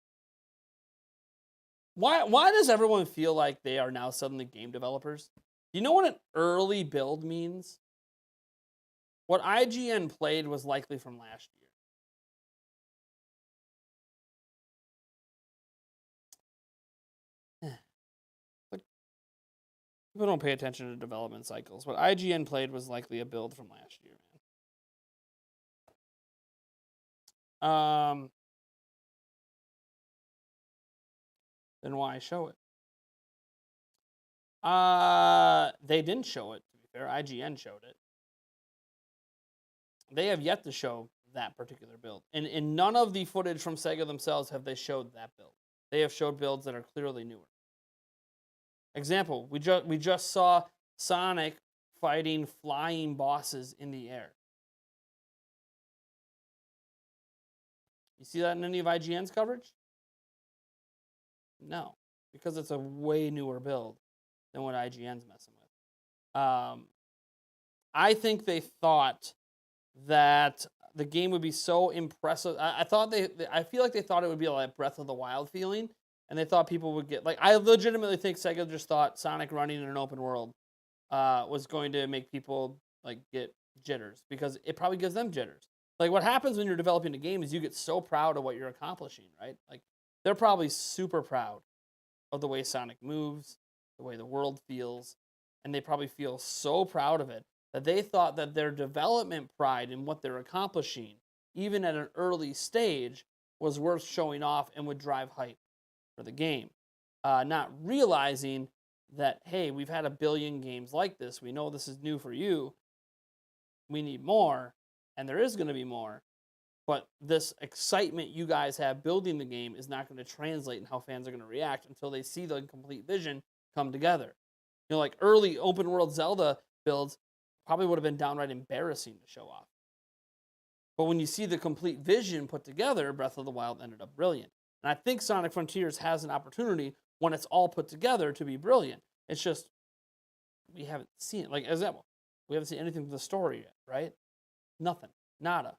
Why does everyone feel like they are now suddenly game developers? Do you know what an early build means? What IGN played was likely from last year. Like, people don't pay attention to development cycles. What IGN played was likely a build from last year, man. Then why show it? They didn't show it, to be fair. IGN showed it. They have yet to show that particular build. And in none of the footage from Sega themselves have they showed that build. They have showed builds that are clearly newer. Example, we just saw Sonic fighting flying bosses in the air. You see that in any of IGN's coverage? No, because it's a way newer build than what IGN's messing with. I think they thought that the game would be so impressive. I feel like they thought it would be like Breath of the Wild feeling, and they thought people would get like. I legitimately think Sega just thought Sonic running in an open world was going to make people like get jitters, because it probably gives them jitters. Like, what happens when you're developing a game is you get so proud of what you're accomplishing, right? Like, they're probably super proud of the way Sonic moves, the way the world feels, and they probably feel so proud of it that they thought that their development pride in what they're accomplishing, even at an early stage, was worth showing off and would drive hype for the game. Not realizing that, hey, we've had a billion games like this. We know this is new for you. We need more, and there is going to be more. But this excitement you guys have building the game is not going to translate in how fans are going to react until they see the complete vision come together. You know, like early open world Zelda builds probably would have been downright embarrassing to show off. But when you see the complete vision put together, Breath of the Wild ended up brilliant. And I think Sonic Frontiers has an opportunity when it's all put together to be brilliant. It's just, we haven't seen it. Like, example, we haven't seen anything from the story yet, right? Nothing. Nada.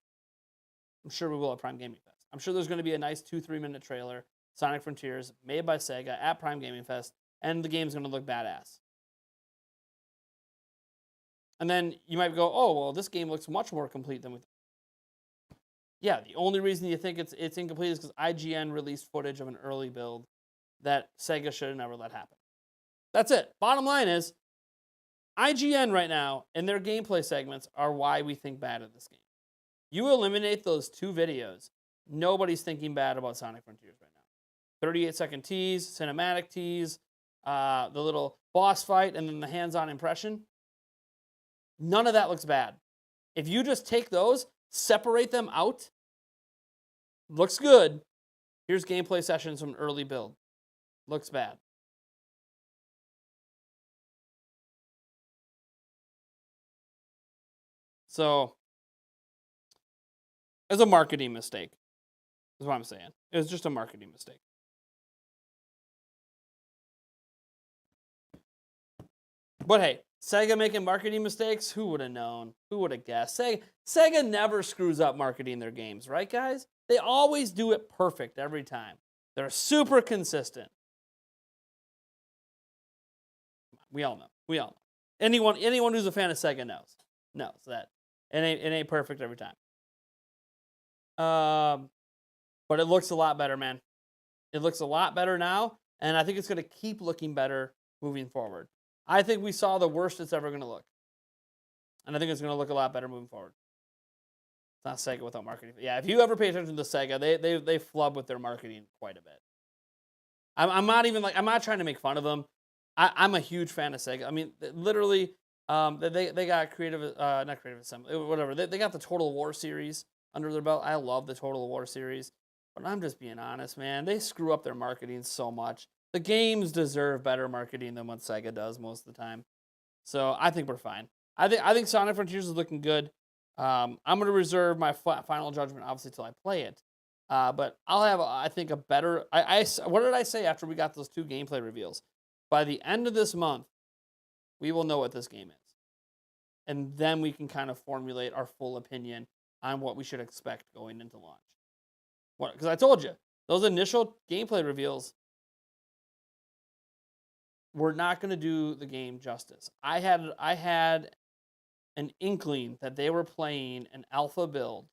I'm sure we will at Prime Gaming Fest. I'm sure there's going to be a nice 2-3 minute trailer, Sonic Frontiers, made by Sega at Prime Gaming Fest, and the game's going to look badass. And then you might go, oh, well, this game looks much more complete than we thought. Yeah, the only reason you think it's incomplete is because IGN released footage of an early build that Sega should have never let happen. That's it. Bottom line is, IGN right now and their gameplay segments are why we think bad of this game. You eliminate those 2 videos, nobody's thinking bad about Sonic Frontiers right now. 38-second tease, cinematic tease, the little boss fight, and then the hands-on impression. None of that looks bad. If you just take those, separate them out, looks good. Here's gameplay sessions from early build. Looks bad. So, it's a marketing mistake, is what I'm saying. It was just a marketing mistake. But hey, Sega making marketing mistakes? Who would have known? Who would have guessed? Sega never screws up marketing their games, right, guys? They always do it perfect every time. They're super consistent. We all know. We all know. Anyone who's a fan of Sega knows that it ain't perfect every time. But it looks a lot better, man. It looks a lot better now, and I think it's going to keep looking better moving forward. I think we saw the worst it's ever going to look. And I think it's going to look a lot better moving forward. It's not Sega without marketing. Yeah, if you ever pay attention to Sega, they flub with their marketing quite a bit. I'm not trying to make fun of them. I'm a huge fan of Sega. I mean, literally, they got not Creative Assembly, whatever. They got the Total War series under their belt. I love the Total War series. But I'm just being honest, man. They screw up their marketing so much. The games deserve better marketing than what Sega does most of the time. So I think we're fine. I think Sonic Frontiers is looking good. I'm going to reserve my final judgment, obviously, till I play it. But I'll have, I think, a better... what did I say after we got those 2 gameplay reveals? By the end of this month, we will know what this game is. And then we can kind of formulate our full opinion on what we should expect going into launch. Because I told you, those initial gameplay reveals were not going to do the game justice. I had an inkling that they were playing an alpha build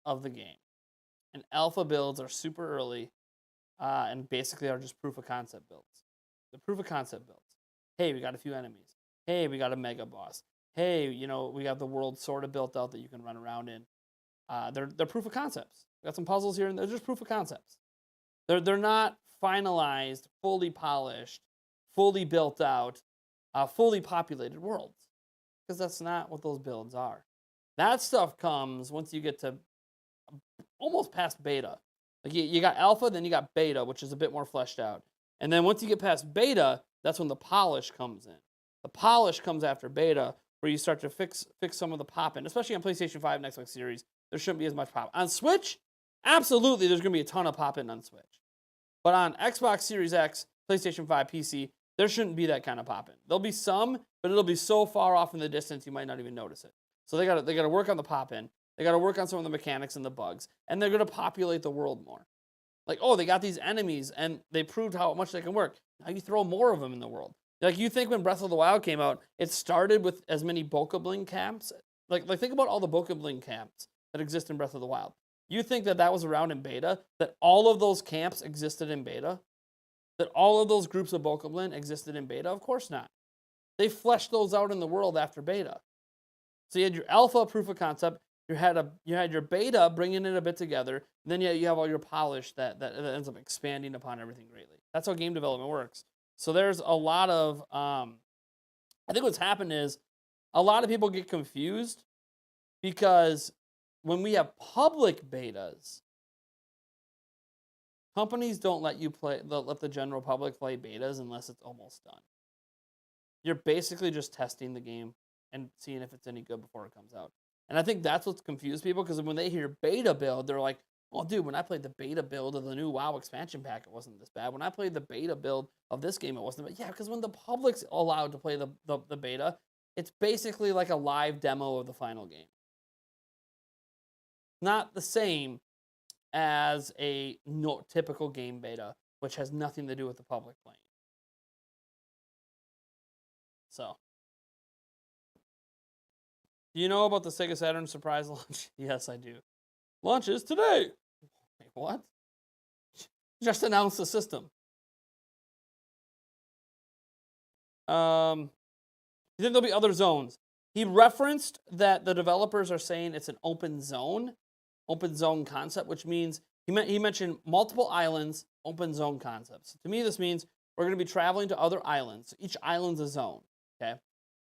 of the game. And alpha builds are super early and basically are just proof of concept builds. The proof of concept builds. Hey, we got a few enemies. Hey, we got a mega boss. Hey, we got the world sort of built out that you can run around in. They're proof of concepts. We got some puzzles here and they're just proof of concepts. They're not finalized, fully polished, fully built out, fully populated worlds. Because that's not what those builds are. That stuff comes once you get to almost past beta. Like you got alpha, then you got beta, which is a bit more fleshed out. And then once you get past beta, that's when the polish comes in. The polish comes after beta, where you start to fix some of the pop-in. Especially on PlayStation 5 and Xbox Series, there shouldn't be as much pop. On Switch, absolutely, there's going to be a ton of pop-in on Switch. But on Xbox Series X, PlayStation 5, PC, there shouldn't be that kind of pop-in. There'll be some, but it'll be so far off in the distance you might not even notice it. So they got to work on the pop-in. They got to work on some of the mechanics and the bugs, and they're going to populate the world more. Like, oh, they got these enemies, and they proved how much they can work. Now you throw more of them in the world. Like, you think when Breath of the Wild came out, it started with as many Bokoblin camps? Like think about all the Bokoblin camps that exist in Breath of the Wild. You think that was around in beta? That all of those camps existed in beta? That all of those groups of Bokoblin existed in beta? Of course not. They fleshed those out in the world after beta. So you had your alpha proof of concept, you had your beta bringing it a bit together, and then you have all your polish that ends up expanding upon everything greatly. That's how game development works. So there's a lot of, I think what's happened is a lot of people get confused because when we have public betas, companies don't let the general public play betas unless it's almost done. You're basically just testing the game and seeing if it's any good before it comes out. And I think that's what's confused people, because when they hear beta build, they're like, well, dude, when I played the beta build of the new WoW expansion pack, it wasn't this bad. When I played the beta build of this game, it wasn't bad. Yeah, because when the public's allowed to play the beta, it's basically like a live demo of the final game. Not the same as a typical game beta, which has nothing to do with the public playing. So, Do you know about the Sega Saturn surprise launch? Yes, I do. Launches today. Wait, what? Just announced the system. You think there'll be other zones? He referenced that the developers are saying it's an open zone concept, which means he mentioned multiple islands, open zone concepts. To me, this means we're going to be traveling to other islands. Each island's a zone, okay?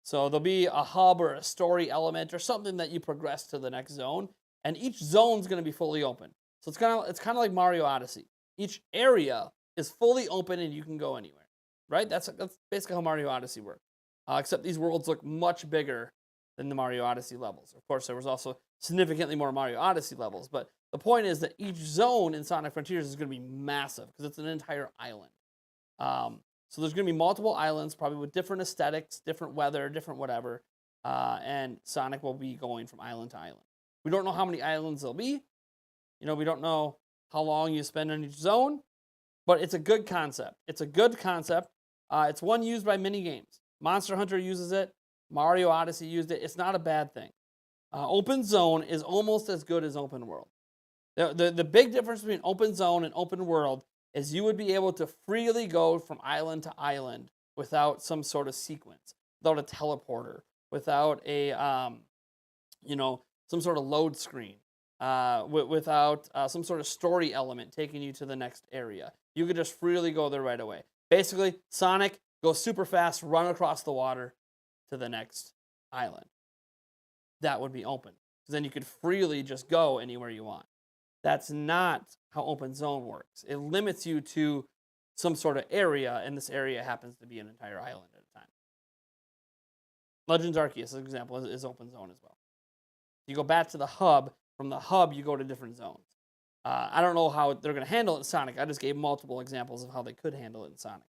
So there'll be a hub or a story element or something that you progress to the next zone, and each zone's going to be fully open. So it's kind of like Mario Odyssey. Each area is fully open and you can go anywhere, right? That's basically how Mario Odyssey works. Except these worlds look much bigger than the Mario Odyssey levels. Of course, there was also significantly more Mario Odyssey levels, but the point is that each zone in Sonic Frontiers is going to be massive because it's an entire island. So there's going to be multiple islands, probably with different aesthetics, different weather, different whatever, and Sonic will be going from island to island. We don't know how many islands there'll be. We don't know how long you spend in each zone, but it's a good concept. It's a good concept. It's one used by many games. Monster Hunter uses it. Mario Odyssey used it. It's not a bad thing. Open zone is almost as good as open world. The big difference between open zone and open world is you would be able to freely go from island to island without some sort of sequence, without a teleporter, without a some sort of load screen, without some sort of story element taking you to the next area. You could just freely go there right away. Basically, Sonic goes super fast, run across the water to the next island. That would be open, because then you could freely just go anywhere you want. That's not how open zone works. It limits you to some sort of area, and this area happens to be an entire island at a time. Legends Arceus, as an example, is open zone as well. You go back to the hub. From the hub, you go to different zones. I don't know how they're going to handle it in Sonic. I just gave multiple examples of how they could handle it in Sonic.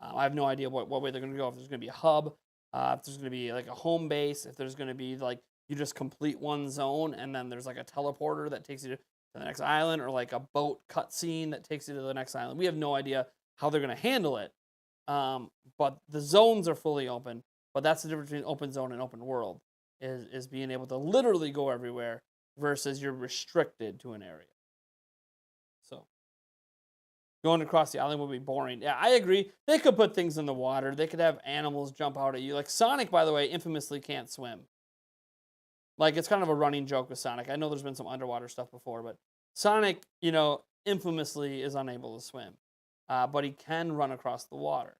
I have no idea what way they're going to go. If there's going to be a hub, if there's going to be like a home base, if there's going to be like you just complete one zone and then there's like a teleporter that takes you to the next island, or like a boat cutscene that takes you to the next island. We have no idea how they're going to handle it. But the zones are fully open. But that's the difference between open zone and open world, is being able to literally go everywhere versus you're restricted to an area. So going across the island would be boring. Yeah, I agree. They could put things in the water. They could have animals jump out at you. Like Sonic, by the way, infamously can't swim. Like, it's kind of a running joke with Sonic. I know there's been some underwater stuff before, but Sonic, infamously is unable to swim. But he can run across the water.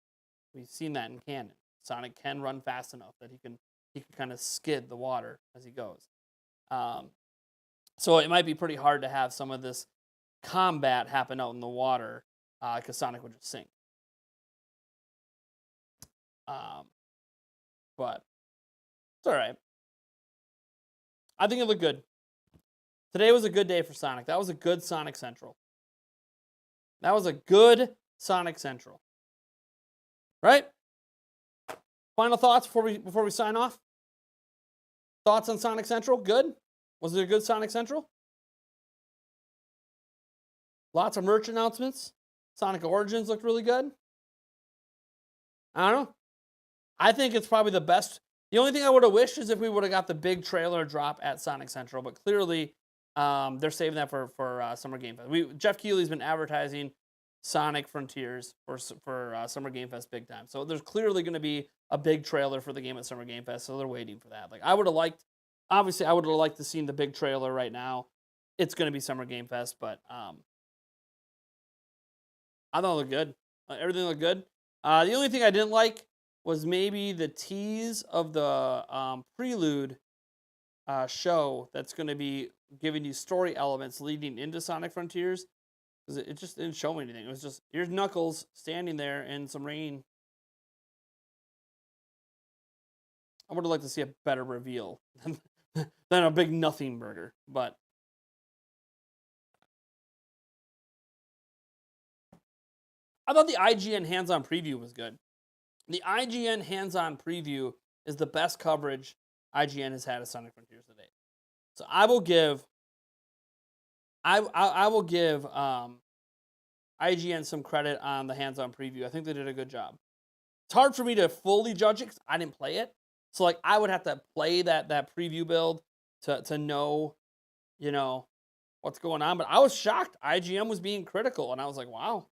We've seen that in canon. Sonic can run fast enough that he can kind of skid the water as he goes. So it might be pretty hard to have some of this combat happen out in the water, because Sonic would just sink. But it's all right. I think it looked good. Today was a good day for Sonic. That was a good Sonic Central. That was a good Sonic Central. Right? Final thoughts before we sign off? Thoughts on Sonic Central? Good? Was it a good Sonic Central? Lots of merch announcements. Sonic Origins looked really good. I don't know. I think it's probably the best. The only thing I would have wished is if we would have got the big trailer drop at Sonic Central, but clearly they're saving that for Summer Game Fest. Jeff Keighley's been advertising Sonic Frontiers for Summer Game Fest big time. So there's clearly going to be a big trailer for the game at Summer Game Fest, so they're waiting for that. Like, I would have liked to see the big trailer right now. It's going to be Summer Game Fest, but I thought it looked good. Everything looked good. The only thing I didn't like was maybe the tease of the prelude show that's going to be giving you story elements leading into Sonic Frontiers. Because it just didn't show me anything. It was just, here's Knuckles standing there in some rain. I would have liked to see a better reveal than a big nothing burger. But I thought the IGN hands-on preview was good. The IGN hands-on preview is the best coverage IGN has had of Sonic Frontiers to date. So I will give IGN some credit on the hands-on preview. I think they did a good job. It's hard for me to fully judge it because I didn't play it. So like I would have to play that preview build to know, you know, what's going on. But I was shocked. IGN was being critical, and I was like, wow.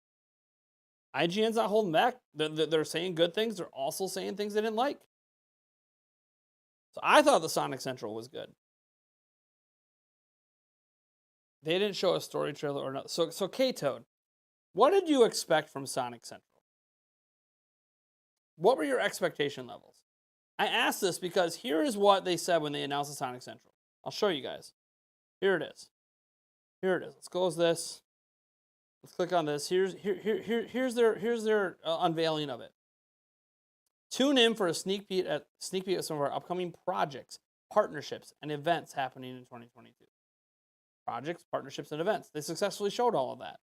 IGN's not holding back. They're saying good things. They're also saying things they didn't like. So I thought the Sonic Central was good. They didn't show a story trailer or not. So K-Toad, what did you expect from Sonic Central? What were your expectation levels? I asked this because here is what they said when they announced the Sonic Central. I'll show you guys. Here it is. Here it is. Let's close this. Let's click on this. Here's their unveiling of it. Tune in for a sneak peek at some of our upcoming projects, partnerships, and events happening in 2022. Projects, partnerships, and events. They successfully showed all of that.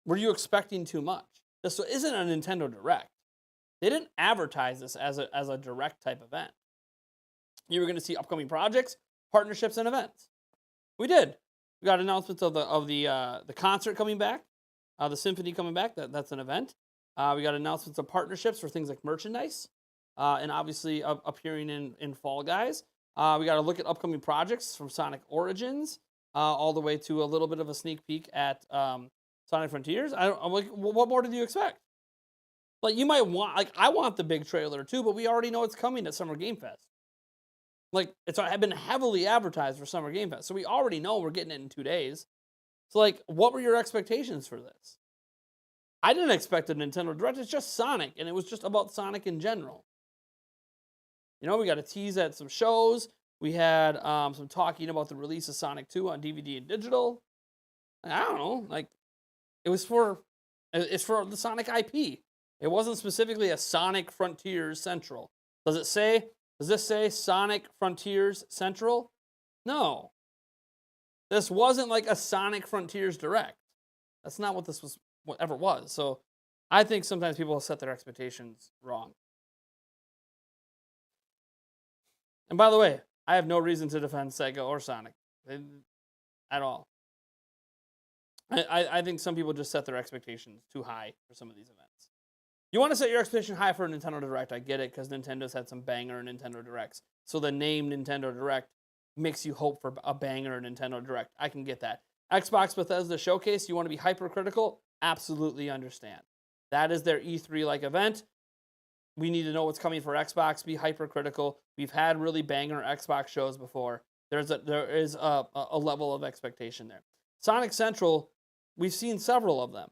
Were you expecting too much? This isn't a Nintendo Direct. They didn't advertise this as a direct type event. You were going to see upcoming projects, partnerships, and events. We did. We got announcements of the concert coming back, the symphony coming back. That's an event. We got announcements of partnerships for things like merchandise, and obviously appearing in Fall Guys. We got to look at upcoming projects from Sonic Origins, all the way to a little bit of a sneak peek at Sonic Frontiers. I'm like, what more did you expect? Like you might want, like I want the big trailer too, but we already know it's coming at Summer Game Fest. Like it's been heavily advertised for Summer Game Fest, so we already know we're getting it in 2 days. So like, what were your expectations for this? I didn't expect a Nintendo Direct. It's just Sonic, and it was just about Sonic in general. You know, we got a tease at some shows. We had some talking about the release of Sonic 2 on DVD and digital. I don't know, like it's for the Sonic IP. It wasn't specifically a Sonic Frontiers Central. Does this say Sonic Frontiers Central? No. This wasn't like a Sonic Frontiers Direct. That's not what this was, whatever it was. So I think sometimes people set their expectations wrong. And by the way, I have no reason to defend Sega or Sonic at all. I think some people just set their expectations too high for some of these events. You want to set your expectation high for a Nintendo Direct, I get it, because Nintendo's had some banger Nintendo Directs. So the name Nintendo Direct makes you hope for a banger Nintendo Direct. I can get that. Xbox Bethesda Showcase, you want to be hypercritical? Absolutely understand. That is their E3-like event. We need to know what's coming for Xbox, be hypercritical. We've had really banger Xbox shows before. There is a level of expectation there. Sonic Central, we've seen several of them.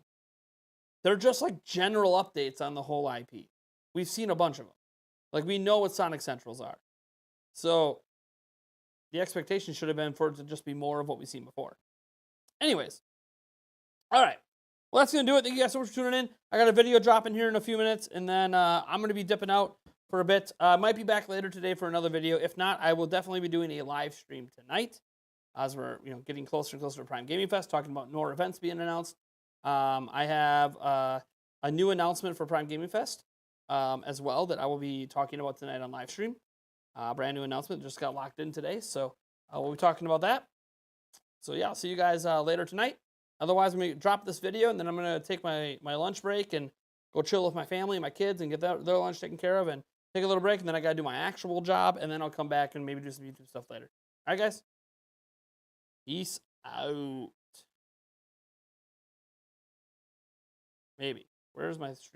They're just like general updates on the whole IP. We've seen a bunch of them. Like we know what Sonic Centrals are. So the expectation should have been for it to just be more of what we've seen before. Anyways. All right. Well, that's going to do it. Thank you guys so much for tuning in. I got a video dropping here in a few minutes, and then I'm going to be dipping out for a bit. Might be back later today for another video. If not, I will definitely be doing a live stream tonight as we're getting closer and closer to Prime Gaming Fest, talking about more events being announced. I have a new announcement for Prime Gaming Fest as well that I will be talking about tonight on live stream. Brand new announcement, just got locked in today, so we'll be talking about that. So yeah, I'll see you guys later tonight. Otherwise, I'm going to drop this video, and then I'm going to take my lunch break and go chill with my family and my kids and get their lunch taken care of and take a little break, and then I got to do my actual job, and then I'll come back and maybe do some YouTube stuff later. All right, guys? Peace out. Maybe. Where's my stream?